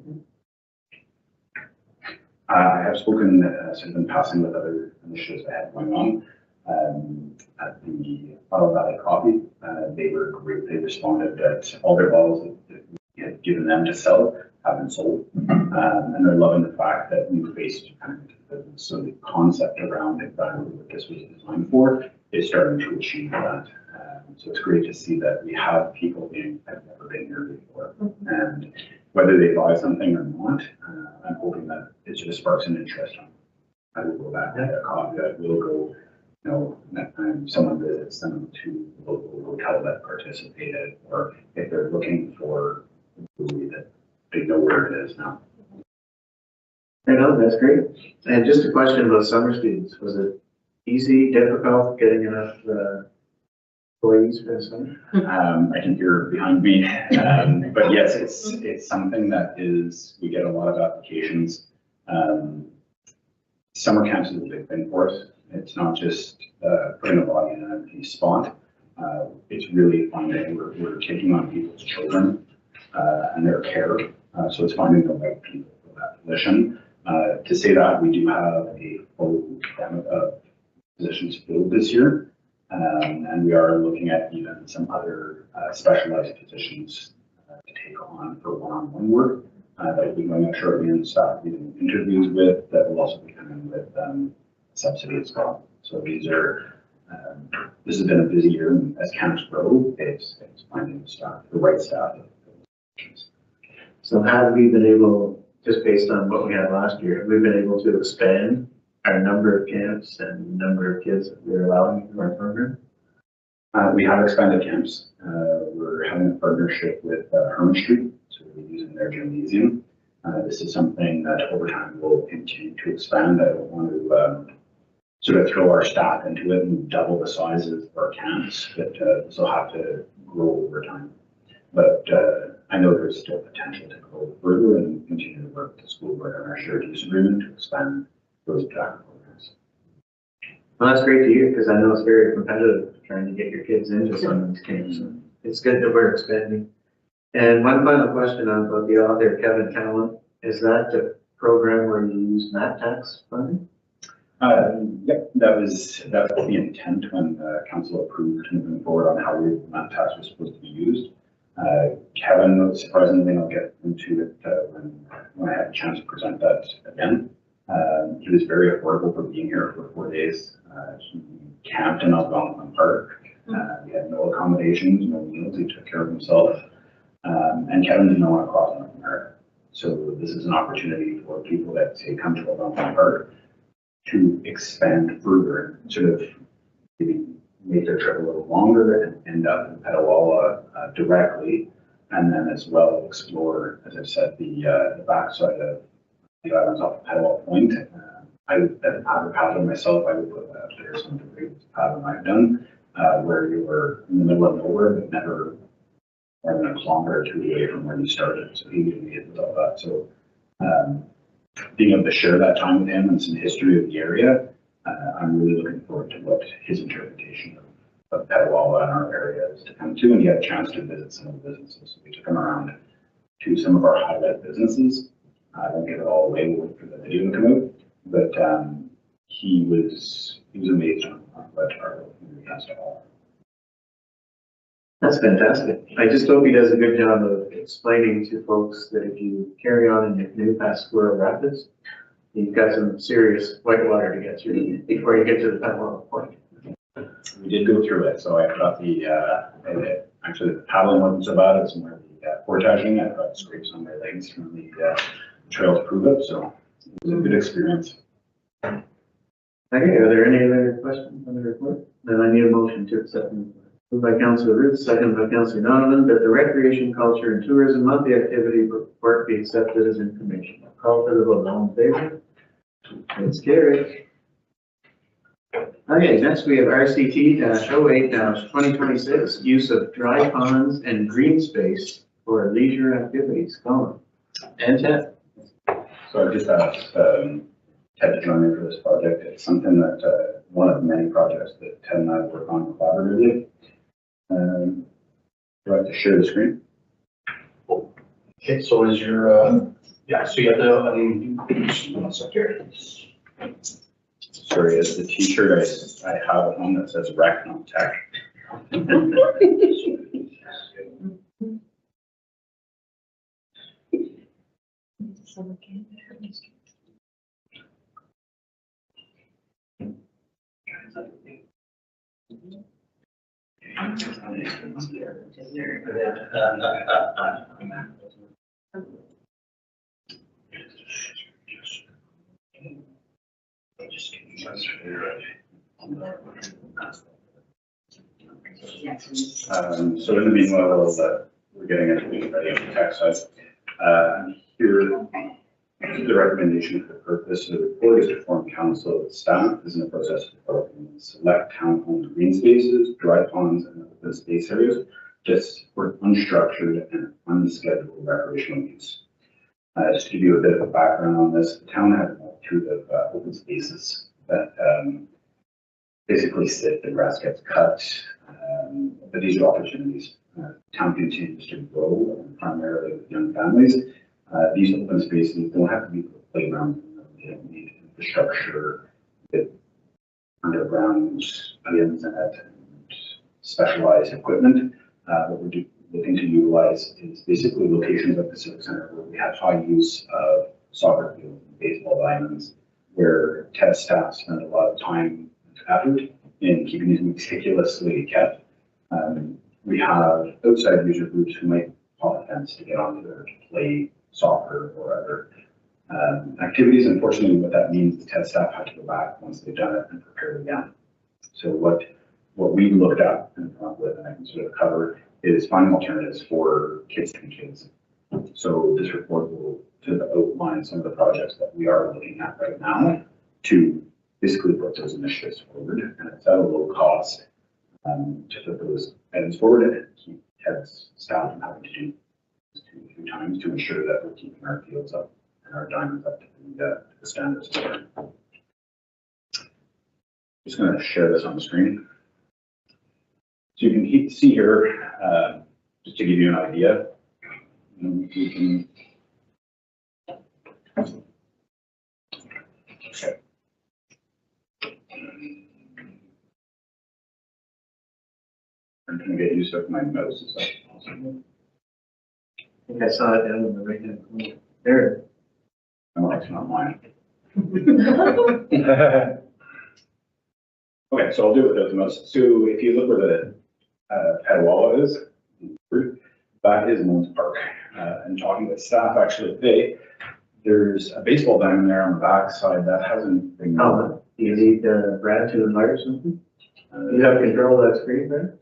I have spoken sort of in passing with other initiatives I have going on. At the Bottle Valley Coffee, they were great. They responded that all their bottles that we had given them to sell have been sold. And they're loving the fact that new faces are coming into the business. So the concept around exactly what this was designed for is starting to achieve that. So it's great to see that we have people being that have never been here before. And whether they buy something or not, I'm hoping that it just sparks an interest. I will go back to a coffee. I will go, you know, next time someone visits them to the local hotel that participated, or if they're looking for a movie that they know where it is now. I know, that's great. And just a question about summer students. Was it easy, difficult getting enough employees for the summer? I can hear behind me, but yes, it's something that is, we get a lot of applications. Summer camps is a big thing for us. It's not just putting a body in an empty spot. It's really finding, we're taking on people's children and their care. So it's finding the right people for that position. To say that, we do have a full gamut of positions filled this year. And we are looking at even some other specialized positions to take on for one-on-one work that will be going up shortly, and staff doing interviews with that will also be coming with subsidy as well. So these are, this has been a busy year, and as camps grow, it's finding staff, the right staff. So have we been able, just based on what we had last year, have we been able to expand our number of camps and number of kids that we're allowing in our program? We have expanded camps. We're having a partnership with Herman Street, so we're using their gymnasium. This is something that over time will continue to expand. I don't want to sort of throw our staff into it and double the sizes of our camps, but this will have to grow over time. But I know there's still potential to grow further and continue to work with the school board on our shared use agreement to expand those programs. Well, that's great to hear, because I know it's very competitive trying to get your kids into some of these camps. It's good that we're expanding. And one final question about the author, Kevin Callan. Is that the program where you use MAT tax funding? Yep, that was the intent when the council approved moving forward on how MAT tax was supposed to be used. Kevin, surprisingly, I'll get into it when I had a chance to present that again. He was very affordable for being here for 4 days. He camped in Algonquin Park. He had no accommodations, no meals. He took care of himself. And Kevin didn't want to cross North America. So this is an opportunity for people that say come to Algonquin Park to expand further and sort of maybe make their trip a little longer and end up in Petawawa directly, and then as well explore, as I've said, the backside of the islands off of Petawawa Point. I would, as a paddler myself, I would put that there some degree of paddling I've done, where you were in the middle of nowhere, but never more than a kilometer or two away from where you started. So he knew me with all that. So being able to share that time with him and some history of the area, I'm really looking forward to what his interpretation of Petawawa and our area is to come to. And he had a chance to visit some of the businesses. So we took him around to some of our highlight businesses. I won't give it all away, we'll wait for the video to come out. But he was amazed on what our community has to offer. That's fantastic. I just hope he does a good job of explaining to folks that if you carry on in your canoe past Squirrel Rapids, you've got some serious whitewater to get through before you get to the Petawawa Point. We did go through it, so I got actually the paddling wasn't so bad, it's more the portaging. I got scrapes on my legs from the trail to prove it, so it was a good experience. Okay, are there any other questions on the report? Then I need a motion to accept the report. Moved by Councillor Root, second by Councillor Donovan, that the Recreation, Culture and Tourism Monthly Activity Report be accepted as information. I'll call for the vote. All in favor? It's carried. Okay, next we have RCT-08-2026, use of dry ponds and green space for leisure activities. Colin and Ted. So I just asked Ted to join me for this project. It's something that one one of many projects that Ted and I work on collaboratively. Do I have to share the screen? Okay, so is your, yeah, so you have the, one second. Sorry, it's the t-shirt I have on that says rec, not tech. So in the meanwhile, we're getting everything ready on the tech side. Here, the recommendation for the purpose of the report is to form council staff is in the process of developing select town-owned green spaces, dry ponds, and open space areas just for unstructured and unscheduled recreational use. Just to give you a bit of a background on this, the town has a multitude of open spaces that basically sit, the grass gets cut, but these are opportunities. Town continues to grow, primarily with young families. These open spaces don't have to be playground. They don't need infrastructure, with underground items and specialized equipment. What we're looking to utilize is basically locations like the Civic Center where we have high use of soccer fields and baseball diamonds, where TED staff spend a lot of time and effort in keeping these meticulously kept. We have outside user groups who might hop a fence to get onto there to play soccer or other activities. Unfortunately, what that means, the TED staff have to go back once they've done it and prepare again. So what we looked at and come up with, and I can sort of cover, is finding alternatives for kids to be kids. So this report will sort of outline some of the projects that we are looking at right now to basically put those initiatives forward, and it's at a low cost to put those items forward and keep TED's staff from having to do this 2 or 3 times to ensure that we're keeping our fields up and our diamonds up to the standards. Just going to share this on the screen. So you can see here, just to give you an idea, we can, okay. I'm going to get used to my mouse. Is that possible? I think I saw it down in the right hand corner. There. No, it's not mine. Okay, so I'll do it without the mouse. So if you look where the Petawawa is, that is Moons Park. And talking with staff actually today, there's a baseball diamond there on the back side that hasn't been. Oh, do you need Brad to invite or something? You have control of that screen, Brad?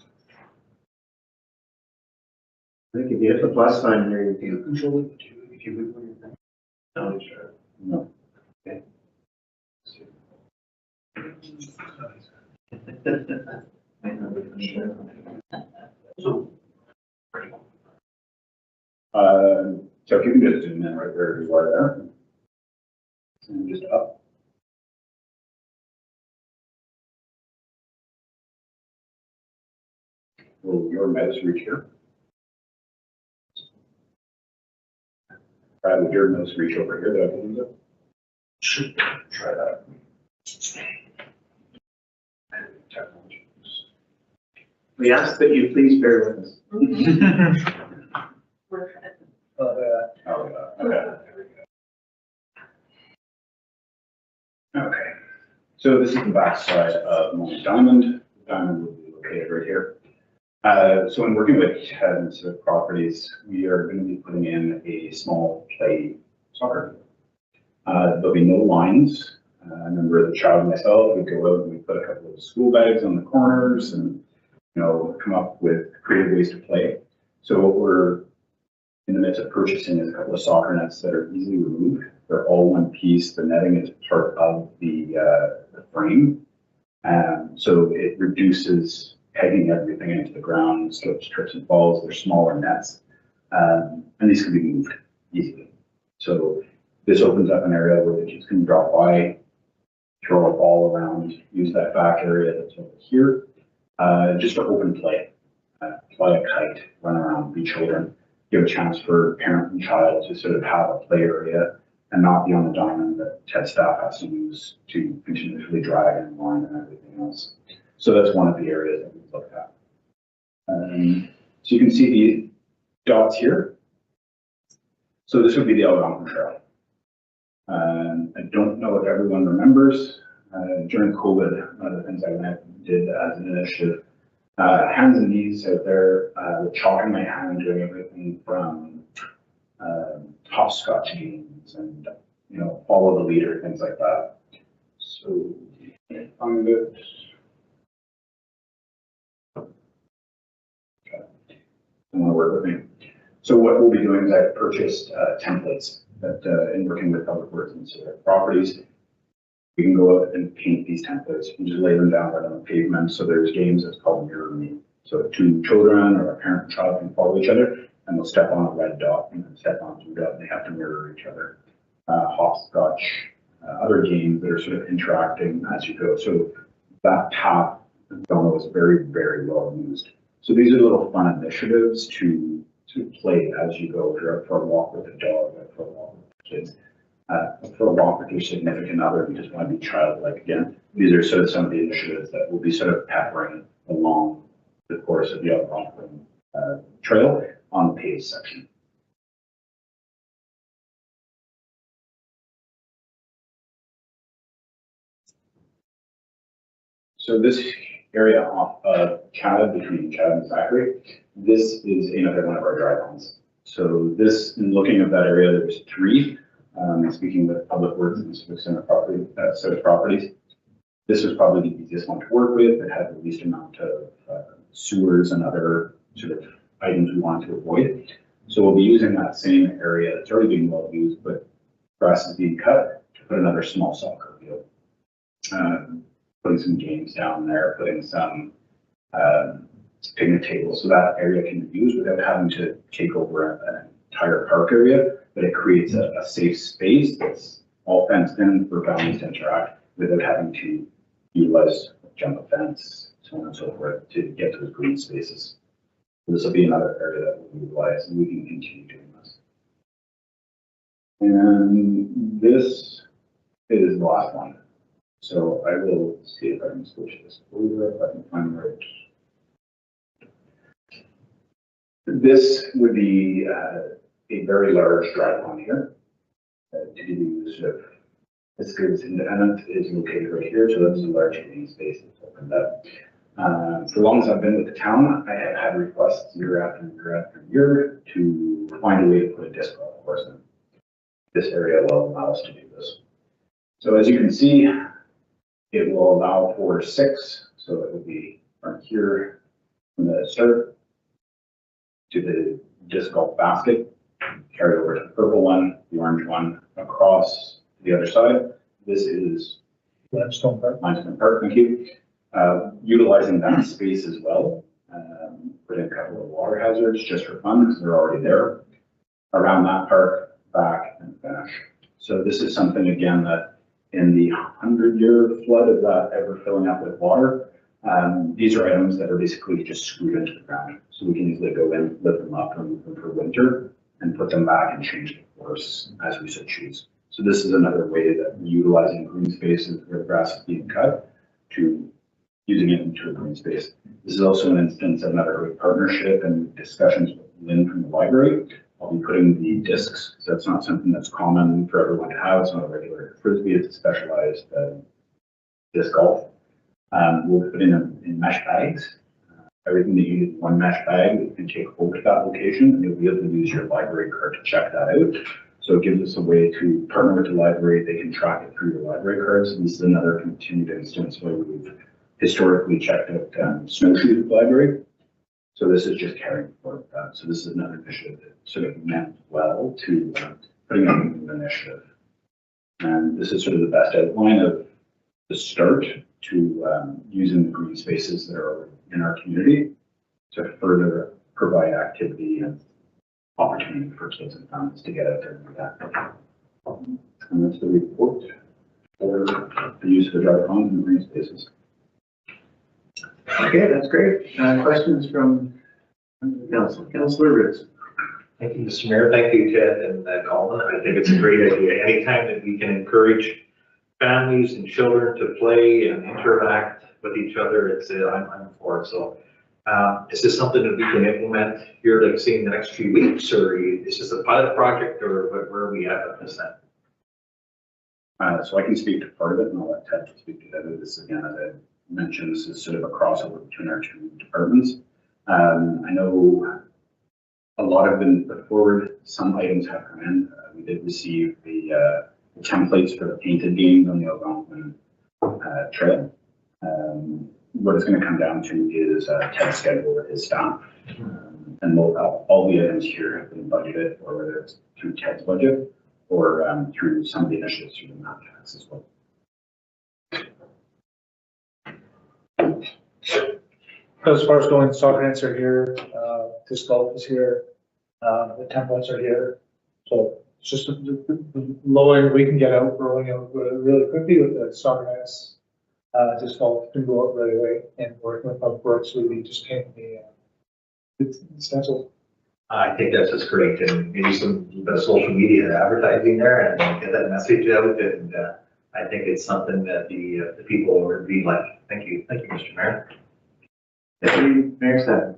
I think if you hit the plus sign there, you can control it. If you would, what do you think? No, sure. No. Okay. So if you can just zoom in right where you are there. And just up. Will your mouse reach here? Brad, would your mouse reach over here? That I can use it? Should try that. We ask that you please bear with us. Okay. So this is the back side of Moon's Diamond. The diamond will be located right here. So in working with Ted and Civic Properties, we are going to be putting in a small play soccer. There'll be no lines. I remember as a child myself, we'd go out and we'd put a couple of school bags on the corners and, you know, come up with creative ways to play. So what we're in the midst of purchasing is a couple of soccer nets that are easily removed. They're all one piece. The netting is part of the frame. So it reduces pegging everything into the ground, slips, trips, and falls. They're smaller nets. And these can be moved easily. So this opens up an area where the kids can drop by, throw a ball around, use that back area that's over here, just to open play. Fly a kite, run around, be children, give a chance for parent and child to sort of have a play area and not be on the diamond that TED staff has to use to continuously drag and line and everything else. So that's one of the areas that we've looked at. So you can see the dots here. So this would be the Algonquin Trail. I don't know if everyone remembers, during COVID, one of the things I went out and did as an initiative, hands and knees out there, with chalk in my hand, doing everything from hopscotch games and, you know, follow the leader, things like that. So, let me find it. Okay. I want to work with me. So what we'll be doing is I've purchased templates that, in working with Public Works and Civic Properties, we can go out and paint these templates and just lay them down right on the pavement. So there's games that's called Mirror Me. So two children or a parent and child can follow each other and they'll step on a red dot and then step on blue dot and they have to mirror each other. Hopscotch, other games that are sort of interacting as you go. So that path, Dono, is very, very well used. So these are little fun initiatives to play as you go. If you're out for a walk with a dog, out for a walk with the kids, for a walk with your significant other, you just want to be childlike again. These are sort of some of the initiatives that will be sort of peppering along the course of the Algonquin Trail on the paved section. So this area off of Chad, between Chad and Zachary, this is another one of our dry ponds. So this, in looking at that area, there's three. Speaking with Public Works and Civic Center properties, this was probably the easiest one to work with. It had the least amount of sewers and other sort of items we wanted to avoid. So we'll be using that same area that's already being well used, but grass is being cut to put another small soccer field. Putting some games down there, putting some picnic tables, so that area can be used without having to take over an entire park area, but it creates a safe space that's all fenced in for families to interact without having to utilize jump a fence, so on and so forth, to get those green spaces. So this will be another area that we'll utilize, and we can continue doing this. And this is the last one. So I will see if I can switch this over, if I can find the right. This would be a very large dry pond here. To give you sort of, this is independent, is located right here, so that's a large green space that's opened up. For as long as I've been with the town, I have had requests year after year after year to find a way to put a disc golf course in. This area will allow us to do this. So as you can see, it will allow for 6, so it will be from here, from the start to the disc golf basket, carry over to the purple one, the orange one, across the other side. This is Limestone Park. Limestone Park, thank you. Utilizing that space as well, put in a couple of water hazards just for fun because they're already there. Around that park, back and finish. So this is something again that in the 100-year flood of that ever filling up with water, these are items that are basically just screwed into the ground. So we can easily go in, lift them up, remove them for winter, and put them back and change the course as we so choose. So this is another way that utilizing green spaces where grass is being cut to using it into a green space. This is also an instance of another great partnership and discussions with Lynn from the library. I'll be putting the discs, so that's not something that's common for everyone to have. It's not a regular Frisbee, it's a specialized disc golf. We'll put in mesh bags. Everything that you need in one mesh bag, you can take over to that location and you'll be able to use your library card to check that out. So it gives us a way to partner with the library. They can track it through your library cards. And this is another continued instance where we've historically checked out snowshoes with the library. So this is just carrying forward that. So this is another initiative that sort of meant well to putting up an initiative. And this is sort of the best outline of the start to using the green spaces that are in our community to further provide activity and opportunity for kids and families to get out there and do that. And that's the report. for the use of the dry ponds and green spaces. Okay, that's great. Questions from the council? Councillor Ritz. Thank you, Mr. Mayor. Thank you, Ted and Colin. I think it's a great idea. Anytime that we can encourage families and children to play and interact with each other, I'm for it. So is this something that we can implement here, like say in the next few weeks, or is this a pilot project, or where are we at with this then? So I can speak to part of it, and I'll let Ted speak to the other. This again, as I mentioned, this is sort of a crossover between our two departments. I know a lot have been put forward. Some items have come in. We did receive the templates for the painted games on the Algonquin Trail. What it's going to come down to is Ted's schedule with his staff. And all the items here have been budgeted, or whether it's through Ted's budget or through some of the initiatives through the map tax as well. As far as going, soccer nets are here, disc golf is here, the templates are here. So it's just the lower we can get out, rolling out really quickly with the soccer nets. Disc golf can go out right away, and working with Public Works, we just paint the stencil. I think that's just great, and maybe some social media advertising there and get that message out. And I think it's something that the people would be like. Thank you, Mr. Mayor. Mayor Sutton.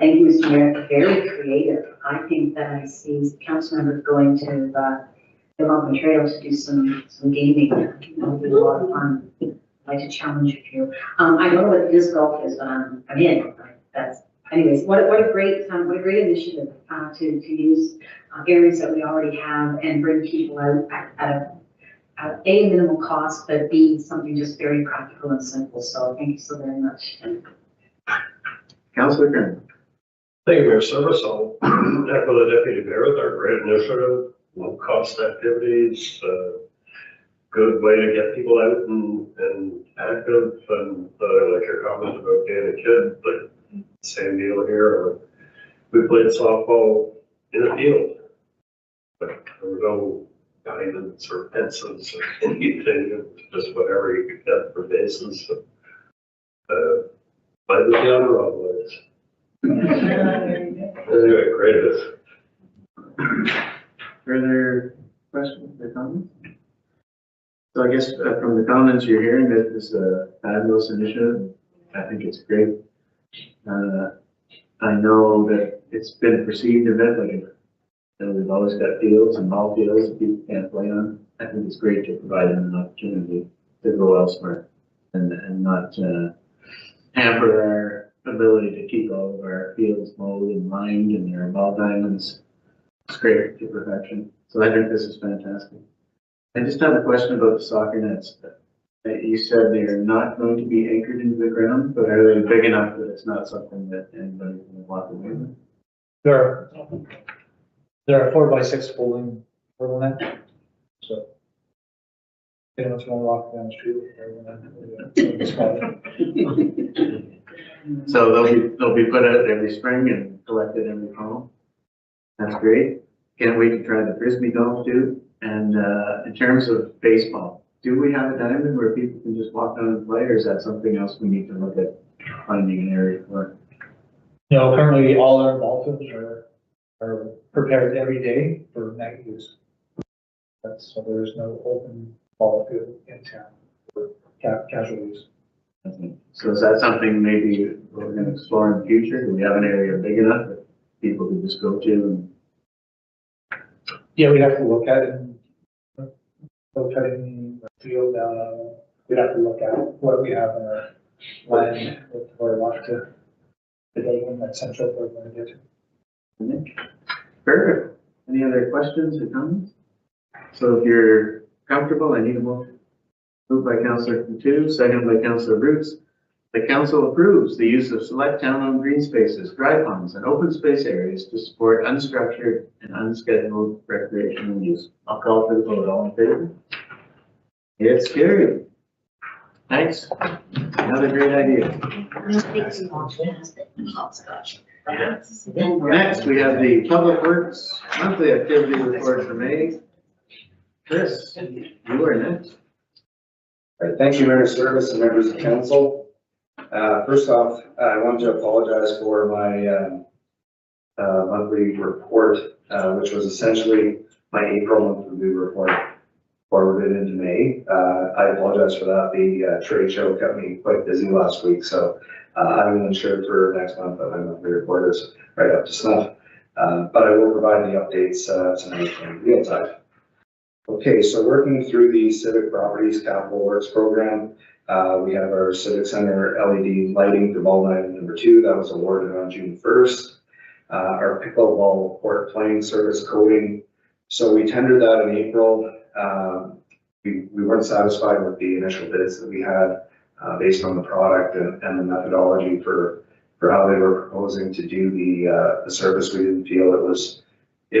Thank you, Mr. Mayor. Very creative. I think that I see council members going to the Algonquin Trail to do some gaming. That'll be a lot of fun. I'd like to challenge a few. I don't know what disc golf is, but I'm in. Anyways, what a great initiative to use areas that we already have and bring people out at a minimal cost, but B, something just very practical and simple. So thank you so very much. Councillor Kern. Thank you, Mayor Service. I'll echo the Deputy Mayor with our great initiative, low cost activities, good way to get people out and active, and like your comment about being a kid, but same deal here. We played softball in a field, but there were no guidance or pencils or anything, just whatever you could get for bases. Play with the honor roll boys. Anyway, great. Further questions or comments? So I guess from the comments you're hearing that this is a fabulous initiative. I think it's great. I know that it's been perceived a bit like we've always got fields and ball fields that people can't play on. I think it's great to provide them an opportunity to go elsewhere and not hamper our ability to keep all of our fields mowed and lined and their ball diamonds scraped to perfection. So I think this is fantastic. I just have a question about the soccer nets. You said they are not going to be anchored into the ground, but are they big enough that it's not something that anybody can walk away with? There are 4x6 folding net. So anyone's going to walk down the street. So they'll be put out every spring and collected every fall. That's great. Can't wait to try the frisbee golf too. And in terms of baseball, do we have a diamond where people can just walk down and play, or is that something else we need to look at finding an area for? You know, currently all our ball fields are prepared every day for night use. So there is no open ball field in town for casual use. So is that something maybe we're going to explore in the future? Do we have an area big enough that people can just go to? And... Yeah, we have to look at it. Go cutting the field. We'd have to look at what we have in our land where we want to the building that's central where we're going to get to. Perfect. Any other questions or comments? So if you're comfortable, I need a motion. Moved by Councillor Coutu, second by Councillor Roots. The council approves the use of select town-owned green spaces, dry ponds, and open space areas to support unstructured and unscheduled recreational use. I'll call for the vote. All in favor? It's carried. Thanks. Another great idea. Next, we have the Public Works monthly activity report for May. Chris, you are next. All right, thank you, Mayor Service and members of council. First off, I want to apologize for my monthly report, which was essentially my April monthly report forwarded into May. I apologize for that. The trade show kept me quite busy last week, so I will ensure for next month that my monthly report is right up to snuff. But I will provide the updates tonight in real time. Okay, so working through the Civic Properties Capital Works program, we have our Civic Center LED lighting to ball night number 2. That was awarded on June 1st. Our pickleball court playing service coating. So we tendered that in April. We weren't satisfied with the initial bids that we had based on the product and the methodology for how they were proposing to do the service. We didn't feel it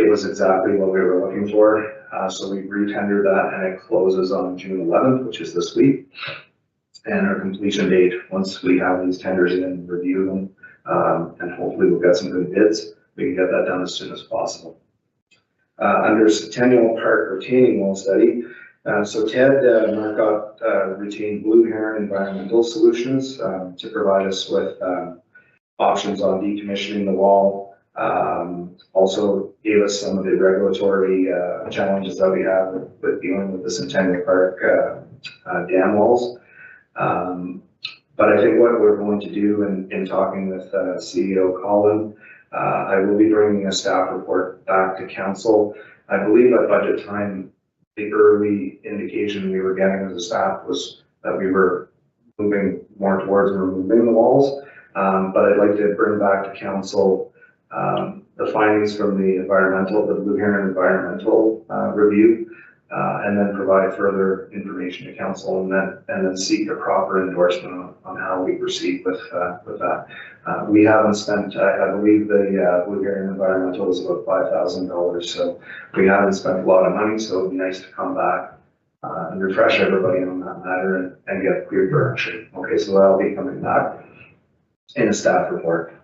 was exactly what we were looking for. So we re-tendered that, and it closes on June 11th, which is this week. And our completion date, once we have these tenders in and review them, and hopefully we'll get some good bids, we can get that done as soon as possible. Under Centennial Park retaining wall study, so Ted Marcotte retained Blue Heron Environmental Solutions to provide us with options on decommissioning the wall. Also gave us some of the regulatory challenges that we have with dealing with the Centennial Park dam walls. But I think what we're going to do in talking with CEO Colin, I will be bringing a staff report back to council. I believe at budget time, the early indication we were getting as a staff was that we were moving more towards removing the walls. But I'd like to bring back to council the findings from the Blue Heron environmental review, and then provide further information to council, and then seek a proper endorsement on how we proceed with that. We haven't spent, I believe the Blue Heron environmental was about $5,000, so we haven't spent a lot of money, so it'd be nice to come back and refresh everybody on that matter and get clear direction. Okay, so that'll be coming back in a staff report.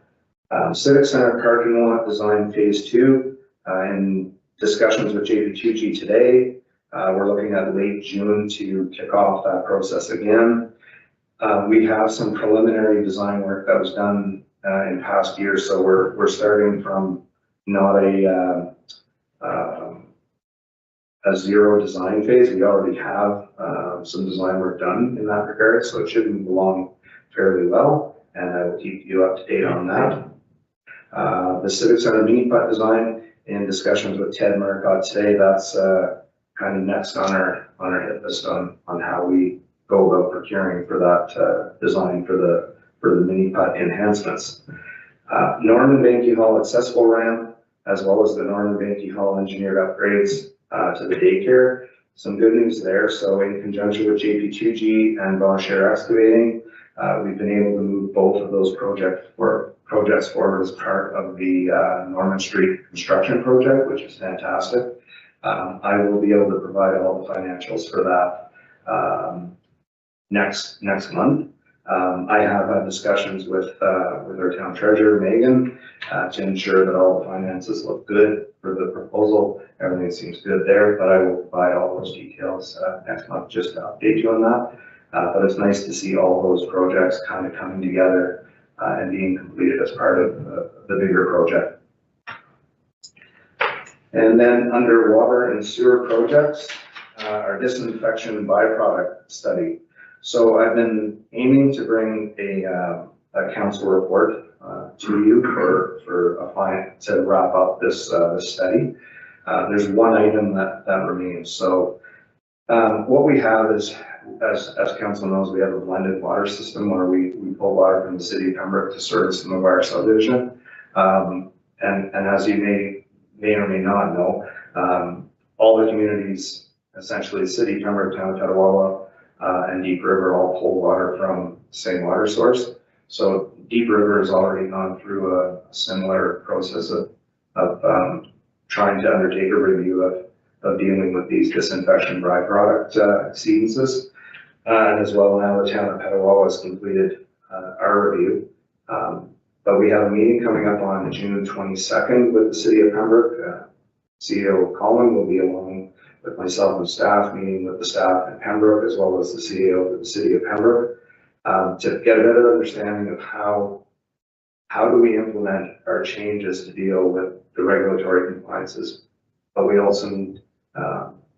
Civic Center parking lot design phase 2, in discussions with JP2G today. We're looking at late June to kick off that process again. We have some preliminary design work that was done in past years, so we're starting from not a zero design phase. We already have some design work done in that regard, so it should move along fairly well, and I will keep you up to date on that. The Civic Center mini putt design, in discussions with Ted Marcotte today, that's kind of next on our hit list on how we go about procuring for that design for the mini putt enhancements. Norman Banky Hall accessible ramp, as well as the Norman Banky Hall engineered upgrades to the daycare. Some good news there. So in conjunction with JP2G and Bonshare Excavating, we've been able to move both of those projects forward as part of the Norman Street construction project, which is fantastic. I will be able to provide all the financials for that next month. I have had discussions with our town treasurer, Megan, to ensure that all the finances look good for the proposal. Everything seems good there, but I will provide all those details next month just to update you on that. But it's nice to see all those projects kind of coming together and being completed as part of the bigger project. And then under water and sewer projects, our disinfection byproduct study. So I've been aiming to bring a council report to you for a client to wrap up this study. There's one item that remains. So what we have is, as council knows, we have a blended water system where we pull water from the city of Pembroke to service some of our subdivision. And as you may or may not know, all the communities, essentially the city of Pembroke, town of Petawawa, and Deep River all pull water from the same water source. So Deep River has already gone through a similar process of trying to undertake a review of dealing with these disinfection byproduct exceedances. And as well, now the town of Petawawa has completed our review. But we have a meeting coming up on June 22nd with the city of Pembroke. CEO Colin will be along with myself and staff, meeting with the staff in Pembroke as well as the CEO of the city of Pembroke, to get a better understanding of how do we implement our changes to deal with the regulatory compliances. But we also need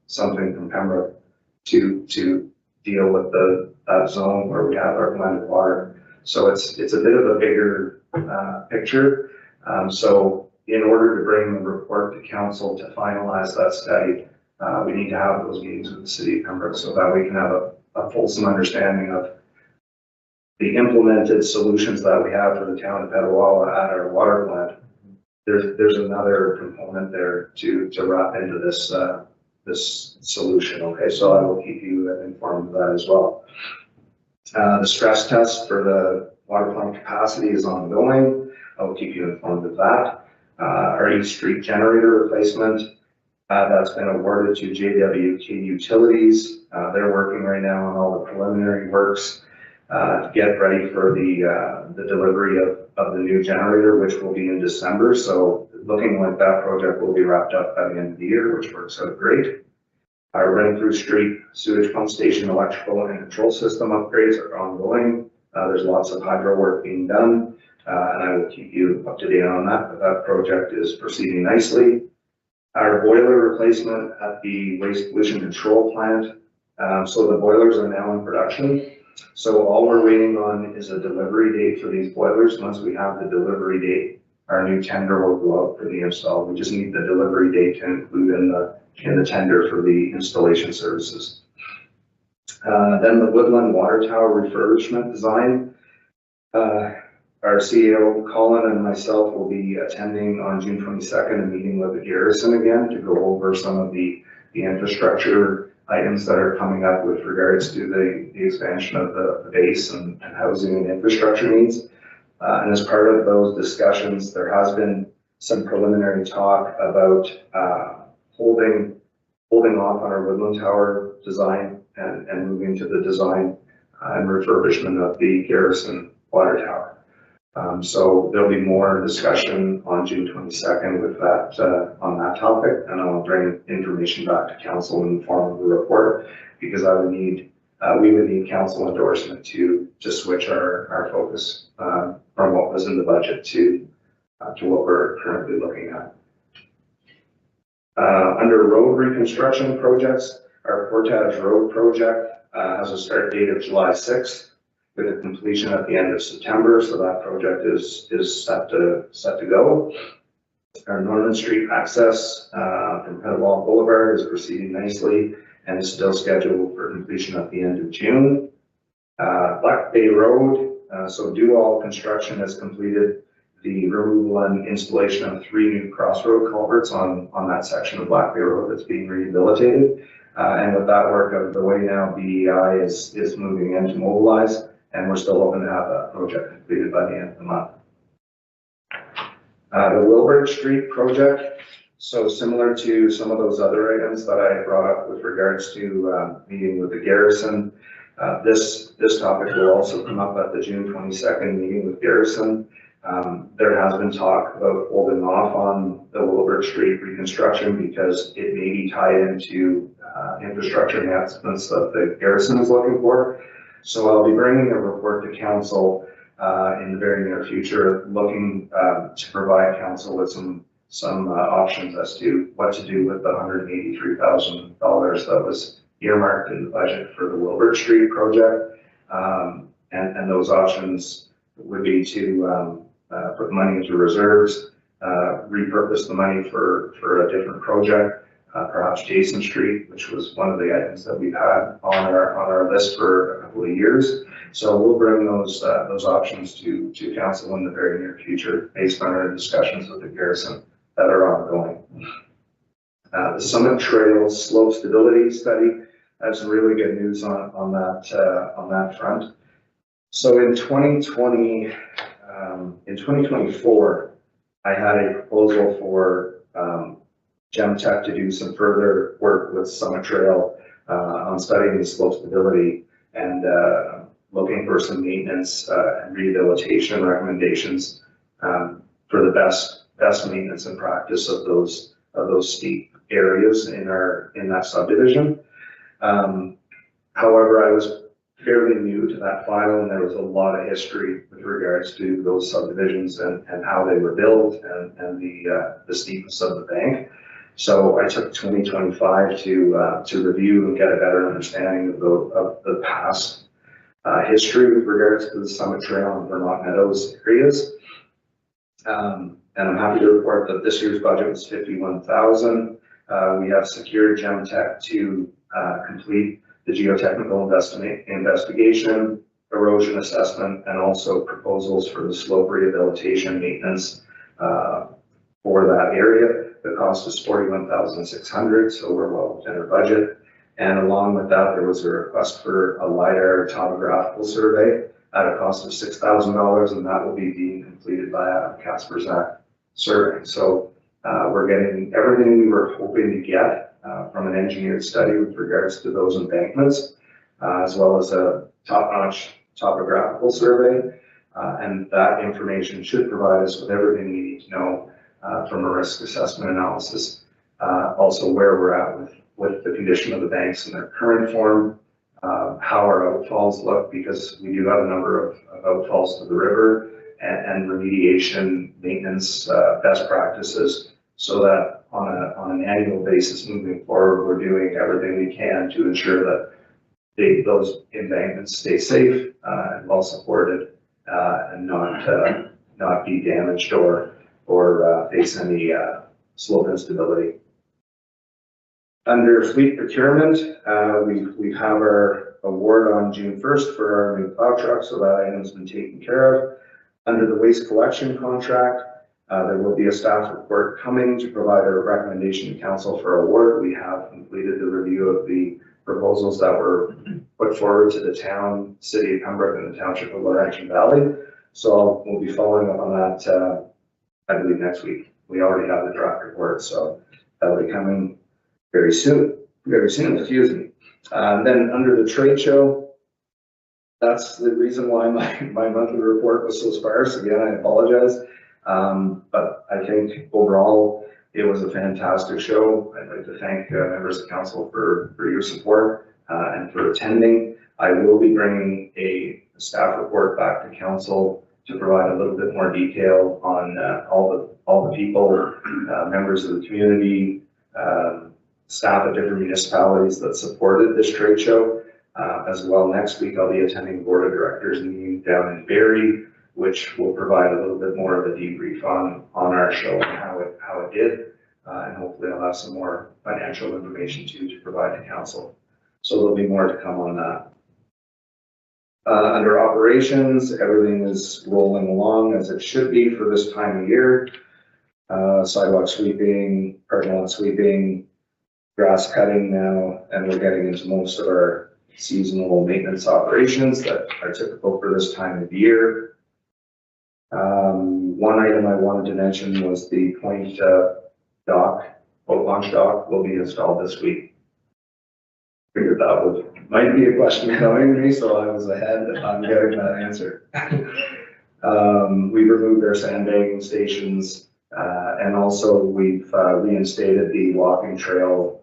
something from Pembroke to deal with that zone where we have our blended water. So it's a bit of a bigger picture. So in order to bring the report to council to finalize that study, we need to have those meetings with the city of Pembroke so that we can have a fulsome understanding of the implemented solutions that we have for the town of Petawawa at our water plant. There's another component there to wrap into this solution. Okay, so I will keep you informed of that as well. The stress test for the water plant capacity is ongoing. I will keep you informed of that. Our East Street generator replacement, that's been awarded to JWK Utilities. They're working right now on all the preliminary works to get ready for the delivery of the new generator, which will be in December. So looking like that project will be wrapped up by the end of the year, which works out great. Our Renfrew Street sewage pump station electrical and control system upgrades are ongoing. There's lots of hydro work being done, and I will keep you up to date on that, but that project is proceeding nicely. Our boiler replacement at the waste pollution control plant. So the boilers are now in production. So all we're waiting on is a delivery date for these boilers. Once we have the delivery date, our new tender will go out for the install. We just need the delivery date to include in the tender for the installation services. Then the Woodland Water Tower refurbishment design. Our CEO, Colin, and myself will be attending on June 22nd a meeting with the garrison again to go over some of the infrastructure items that are coming up with regards to the expansion of the base and housing and infrastructure needs. And as part of those discussions, there has been some preliminary talk about holding off on our Woodland Tower design and moving to the design and refurbishment of the garrison water tower. So there'll be more discussion on June 22nd with that on that topic, and I'll bring information back to council in the form of a report, because we would need council endorsement to switch our focus from what was in the budget to what we're currently looking at. Under road reconstruction projects, our Portage Road project has a start date of July 6th. With a completion at the end of September, so that project is set to go. Our Northern Street access from Petawawa Boulevard is proceeding nicely and is still scheduled for completion at the end of June. Black Bay Road, so all construction has completed the removal and installation of 3 new crossroad culverts on that section of Black Bay Road that's being rehabilitated. And with that work out of the way now, BEI is moving in to mobilize. And we're still hoping to have that project completed by the end of the month. The Wilbert Street project, so similar to some of those other items that I brought up with regards to meeting with the garrison, this topic will also come up at the June 22nd meeting with garrison. There has been talk about holding off on the Wilbert Street reconstruction because it may be tied into infrastructure enhancements that the garrison is looking for. So I'll be bringing a report to council in the very near future, looking to provide council with some options as to what to do with the $183,000 that was earmarked in the budget for the Wilbert Street project. And those options would be to put money into reserves, repurpose the money for a different project. Perhaps Jason Street, which was one of the items that we've had on our list for a couple of years. So we'll bring those options to council in the very near future based on our discussions with the garrison that are ongoing. The Summit Trail slope stability study, that's some really good news on that front. So in 2024, I had a proposal for Gemtech to do some further work with Summit Trail on studying the slope stability and looking for some maintenance and rehabilitation recommendations for the best maintenance and practice of those steep areas in that subdivision. However, I was fairly new to that file, and there was a lot of history with regards to those subdivisions and how they were built and the steepness of the bank. So I took 2025 to review and get a better understanding of the past history with regards to the Summit Trail and Vermont Meadows areas. And I'm happy to report that this year's budget was $51,000. We have secured Gemtech to complete the geotechnical investigation, erosion assessment, and also proposals for the slope rehabilitation maintenance for that area. The cost is $41,600, so we're well within our budget. And along with that, there was a request for a LiDAR topographical survey at a cost of $6,000, and that will be being completed by a Casper-Zack survey. So we're getting everything we were hoping to get from an engineered study with regards to those embankments, as well as a top-notch topographical survey. And that information should provide us with everything we need to know from a risk assessment analysis. Also where we're at with the condition of the banks in their current form, how our outfalls look, because we do have a number of outfalls to the river, and remediation, maintenance, best practices, so that on an annual basis moving forward, we're doing everything we can to ensure that those embankments stay safe and well supported, and not be damaged or face any slope instability. Under fleet procurement, we have our award on June 1st for our new plow truck, so that item's been taken care of. Under the waste collection contract, there will be a staff report coming to provide a recommendation to council for award. We have completed the review of the proposals that were put forward to the town, city of Pembroke, and the township of Laurentian Valley. So we'll be following up on that, I believe next week. We already have the draft report, so that'll be coming very soon, excuse me. Then under the trade show, that's the reason why my monthly report was so sparse. Again, I apologize. But I think overall, it was a fantastic show. I'd like to thank members of council for your support and for attending. I will be bringing a staff report back to council to provide a little bit more detail on all the people, members of the community, staff at different municipalities that supported this trade show. As well, next week I'll be attending board of directors meeting down in Barrie, which will provide a little bit more of a debrief on our show and how it did. And hopefully I'll have some more financial information too to provide to council. So there'll be more to come on that. Under operations, everything is rolling along as it should be for this time of year. Sidewalk sweeping, parking lot sweeping, grass cutting now, and we're getting into most of our seasonal maintenance operations that are typical for this time of year. One item I wanted to mention was the point boat launch dock will be installed this week. Figured that might be a question coming to me, so I was ahead on getting that answer. We've removed our sandbagging stations, and also we've reinstated the walking trail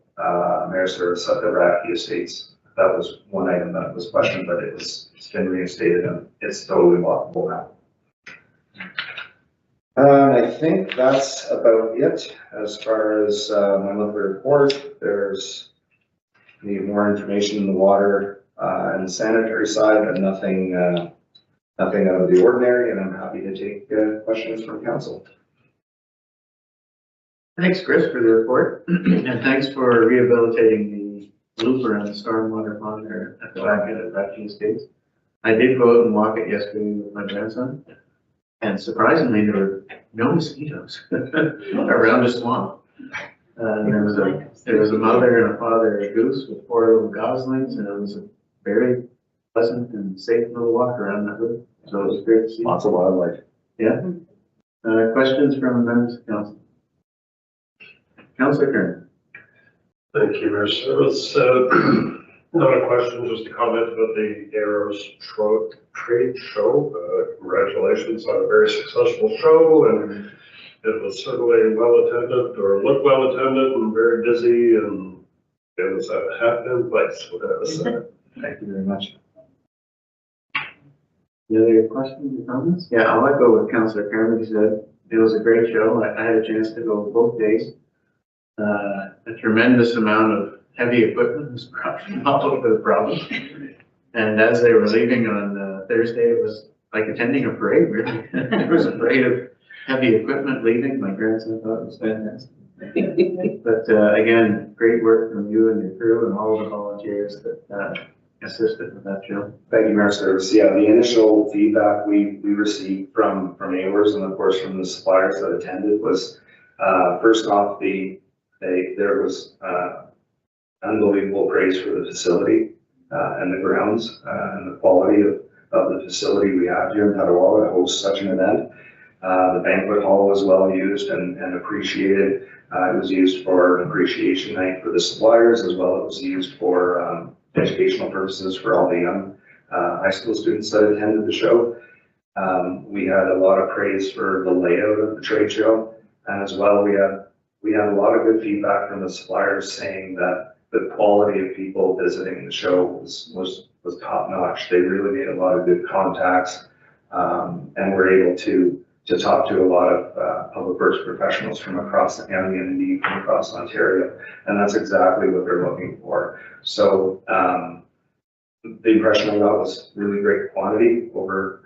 mare service at the Raffy Estates. That was one item that was questioned, but it's been reinstated and it's totally walkable now. I think that's about it as far as my monthly report. There's need more information in the water and the sanitary side, but nothing out of the ordinary, and I'm happy to take questions from council. Thanks, Chris, for the report, and thanks for rehabilitating the loop around the stormwater pond there at the back end of Raffy Estates. I did go out and walk it yesterday with my grandson, and surprisingly, there were no mosquitoes around the swamp. There was a mother and a father goose with 4 little goslings, and it was a very pleasant and safe little walk around that loop. So it was great to see. Lots of wildlife. Yeah. Questions from members of council? Councilor Kern. Thank you, Mayor Service. Not a question, just a comment about the Arrows Trade Show. Congratulations on a very successful show, and it was certainly well attended, or looked well attended and very busy, and it was a happening place, what I was saying. Thank you very much. Any other questions or comments? Yeah, I'll echo what Councillor Carmody said. It was a great show. I had a chance to go both days. A tremendous amount of heavy equipment was brought from all over the province. And as they were leaving on Thursday, it was like attending a parade, really. There was a parade of heavy equipment leaving. My grandson thought it was fantastic. But again, great work from you and your crew and all the volunteers that assisted with that show. Thank you, Mayor Service. Yeah, the initial feedback we received from neighbors and of course from the suppliers that attended was, first off, there was unbelievable praise for the facility and the grounds and the quality of the facility we have here in Petawawa to host such an event. The banquet hall was well used and appreciated. It was used for an appreciation night for the suppliers, as well as it was used for educational purposes for all the young high school students that attended the show. We had a lot of praise for the layout of the trade show, and as well we had a lot of good feedback from the suppliers saying that the quality of people visiting the show was top notch. They really made a lot of good contacts and were able to talk to a lot of public works professionals from across the county and indeed from across Ontario, and that's exactly what they're looking for. So the impression I got was really great quality over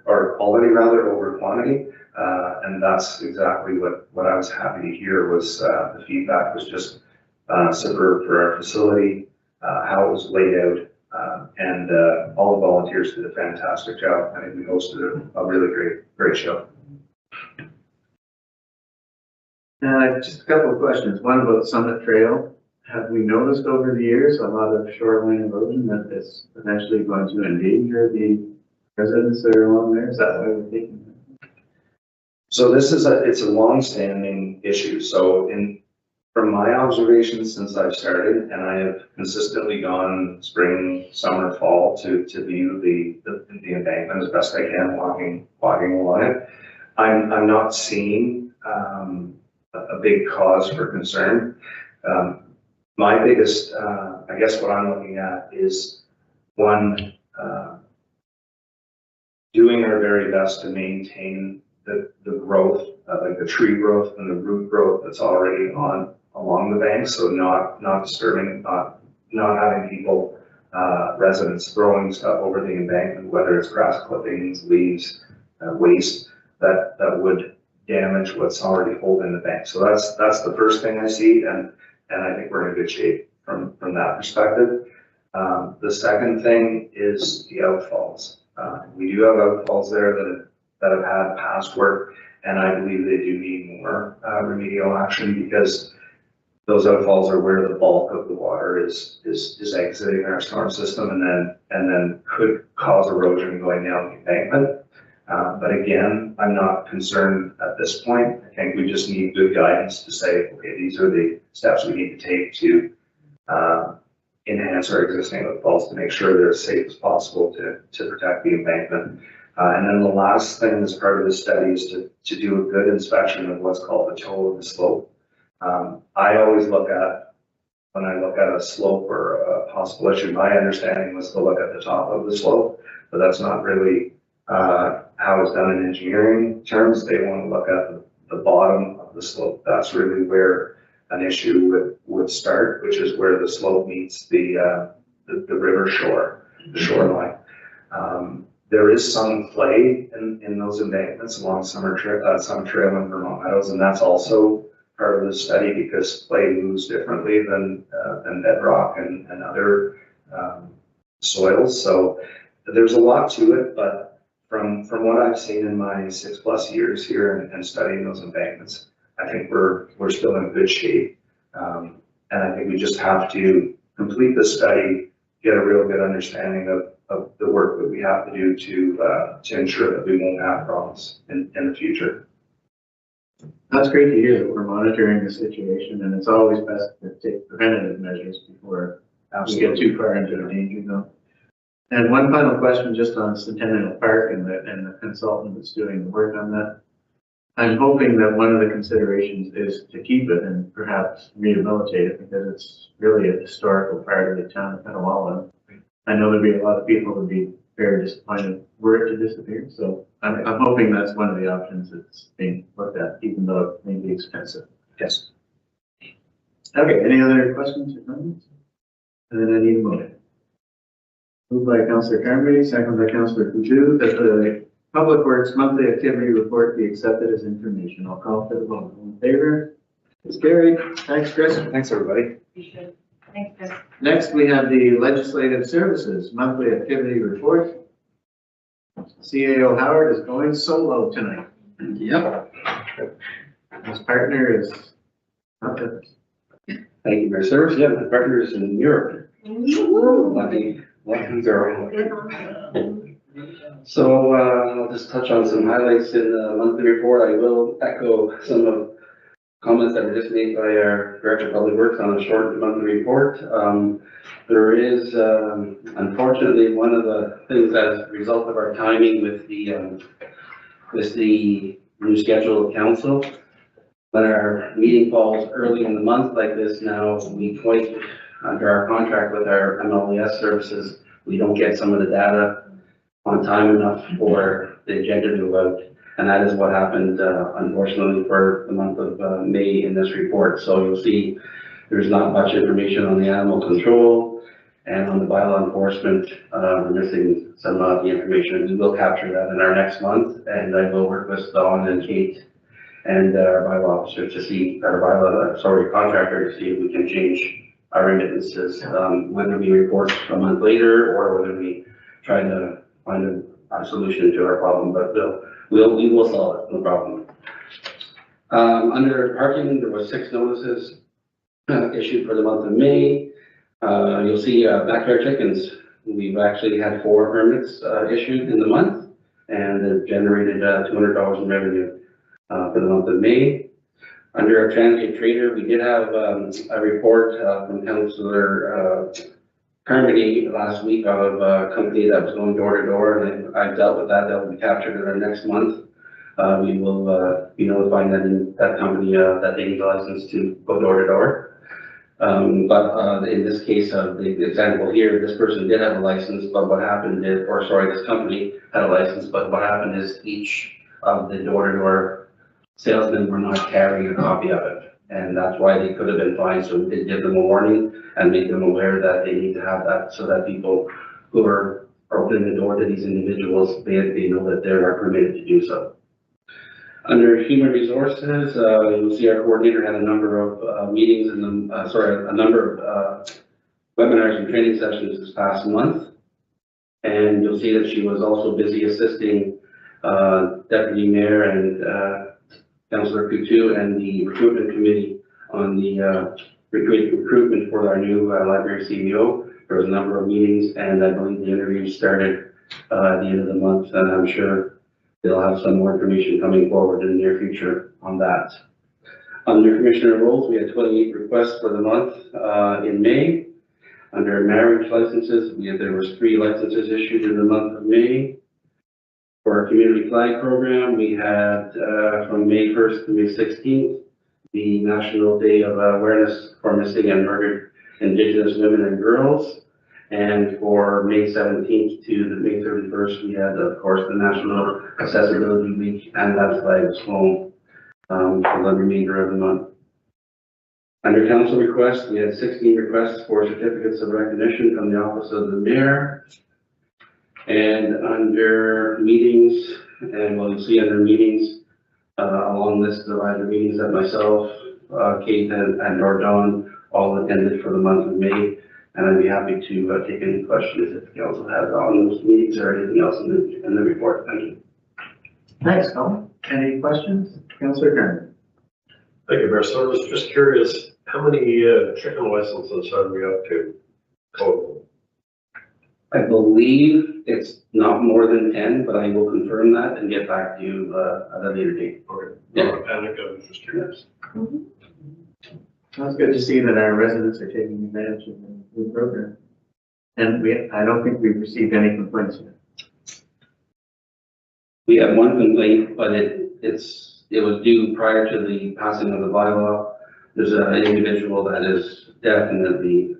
quantity, and that's exactly what I was happy to hear. Was the feedback was just superb for our facility, how it was laid out, and all the volunteers did a fantastic job. I think we hosted a really great show. Just a couple of questions. One about Summit Trail. Have we noticed over the years a lot of shoreline erosion that is eventually going to endanger the residents that are along there? Is that why we're taking that? So it's a long-standing issue. So from my observations since I've started, and I have consistently gone spring, summer, fall to view the embankment as best I can, walking along it, I'm not seeing a big cause for concern. My biggest, I guess what I'm looking at is one, doing our very best to maintain the growth, like the tree growth and the root growth that's already along the bank. So not disturbing, not having people, residents throwing stuff over the embankment, whether it's grass clippings, leaves, waste that would damage what's already holding the bank. So that's the first thing I see, and I think we're in good shape from that perspective. The second thing is the outfalls. We do have outfalls there that have had past work, and I believe they do need more remedial action, because those outfalls are where the bulk of the water is exiting our storm system, and then could cause erosion going down the embankment. But again, I'm not concerned at this point. I think we just need good guidance to say, okay, these are the steps we need to take to enhance our existing outfalls to make sure they're as safe as possible to protect the embankment. And then the last thing as part of the study is to do a good inspection of what's called the toe of the slope. I always look at, when I look at a slope or a possible issue, my understanding was to look at the top of the slope, but that's not really how it's done in engineering terms. They want to look at the bottom of the slope. That's really where an issue would start, which is where the slope meets the river shore, the shoreline. There is some clay in those embankments along some trail in Vermont Meadows, and that's also part of the study because clay moves differently than bedrock and other soils. So there's a lot to it, but from what I've seen in my 6+ years here and studying those embankments, I think we're still in good shape. And I think we just have to complete the study, get a real good understanding of the work that we have to do to ensure that we won't have problems in the future. That's great to hear that we're monitoring the situation, and it's always best to take preventative measures before we get too far into the danger zone. And one final question just on Centennial Park and the consultant that's doing the work on that. I'm hoping that one of the considerations is to keep it and perhaps rehabilitate it because it's really a historical part of the town of Petawawa. I know there'd be a lot of people who'd be very disappointed were it to disappear, so I'm hoping that's one of the options that's being looked at, even though it may be expensive. Yes. Okay, any other questions or comments? And then I need a motion. Moved by Councillor Carmody, second by Councillor Coutu, that the Public Works monthly activity report be accepted as information. I'll call for the vote. All in favor? It's carried. Thanks, Chris. Thanks, everybody. Thanks, Chris. Next, we have the Legislative Services monthly activity report. CAO Howard is going solo tonight. Yep. His partner is not with us. Thank you, Mayor Service. Yeah, my partner is in Europe. Lucky girl. So, I'll just touch on some highlights in the monthly report. I will echo some of comments that were just made by our Director of Public Works on a short monthly report. There is, unfortunately, one of the things as a result of our timing with the new schedule of council. When our meeting falls early in the month like this now, we quite, under our contract with our MLS services, we don't get some of the data on time enough for the agenda to go out. And that is what happened, unfortunately, for the month of May in this report. So you'll see there's not much information on the animal control and on the bylaw enforcement. We're missing some of the information. We will capture that in our next month, and I will work with Dawn and Kate and our bylaw officer to see, contractor to see if we can change our remittances, whether we report a month later or whether we try to find a solution to our problem, but we will solve it, no problem. Under parking, there was 6 notices issued for the month of May. You'll see backyard chickens. We've actually had 4 permits issued in the month, and it generated $200 in revenue for the month of May. Under our transient trader, we did have a report from Councillor Carmody last week of a company that was going door to door, and I've dealt with that. That will be captured in our next month. We will be notifying that company that they need a license to go door to door. But in this case of the example here, this person did have a license, but what happened is, this company had a license, but what happened is each of the door to door salesmen were not carrying a copy of it. And that's why they could have been fined. So we did give them a warning and make them aware that they need to have that so that people who are opening the door to these individuals, they know that they are permitted to do so. Under human resources, you'll see our coordinator had a number of meetings and a number of webinars and training sessions this past month. And you'll see that she was also busy assisting Deputy Mayor and Councillor Coutu and the recruitment committee on the recruitment for our new library CEO. There was a number of meetings, and I believe the interviews started at the end of the month, and I'm sure they'll have some more information coming forward in the near future on that. Under commissioner roles, we had 28 requests for the month in May. Under marriage licenses, there was 3 licenses issued in the month of May. For our community flag program, we had from May 1st to May 16th, the National Day of Awareness for Missing and Murdered Indigenous Women and Girls. And for May 17th to the May 31st, we had, of course, the National Accessibility Week, and that flag was flown for the remainder of the month. Under council requests, we had 16 requests for certificates of recognition from the Office of the Mayor. And under meetings, and you'll see under meetings, a long list of either meetings that myself, Kate, and Dawn all attended for the month of May. And I'd be happy to take any questions if the council has on those meetings or anything else in the report. Thank you. Thanks, Colin. Any questions? Councillor Carmody. Thank you, Mayor. So I was just curious, how many chicken licenses are we up to total? I believe it's not more than 10, but I will confirm that and get back to you at a later date. Okay. Yeah. Panic, I was just curious. Well, it's good to see that our residents are taking advantage of the new program. And I don't think we've received any complaints yet. We have one complaint, but it's it was due prior to the passing of the bylaw. There's an individual that is definitely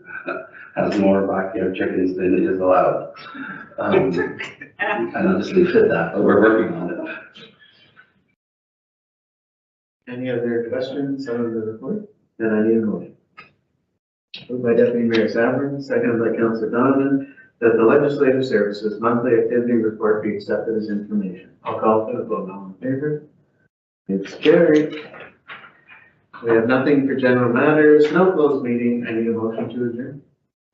has more backyard chickens than is allowed. And I'll just leave it at that, but we're working on it. Any other questions on the report? Then I need a motion. Moved by Deputy Mayor Savran, seconded by Councilor Donovan, that the Legislative Services Monthly Activity Report be accepted as information. I'll call for the vote. All in favor? It's carried. We have nothing for general matters, no closed meeting. I need a motion to adjourn.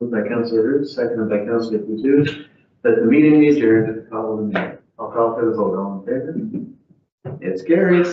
Moved by Councilor Root, seconded by Councilor Coutu, that the meeting be adjourned at the call of the mayor. I'll call for the vote. All in favor? It's carried.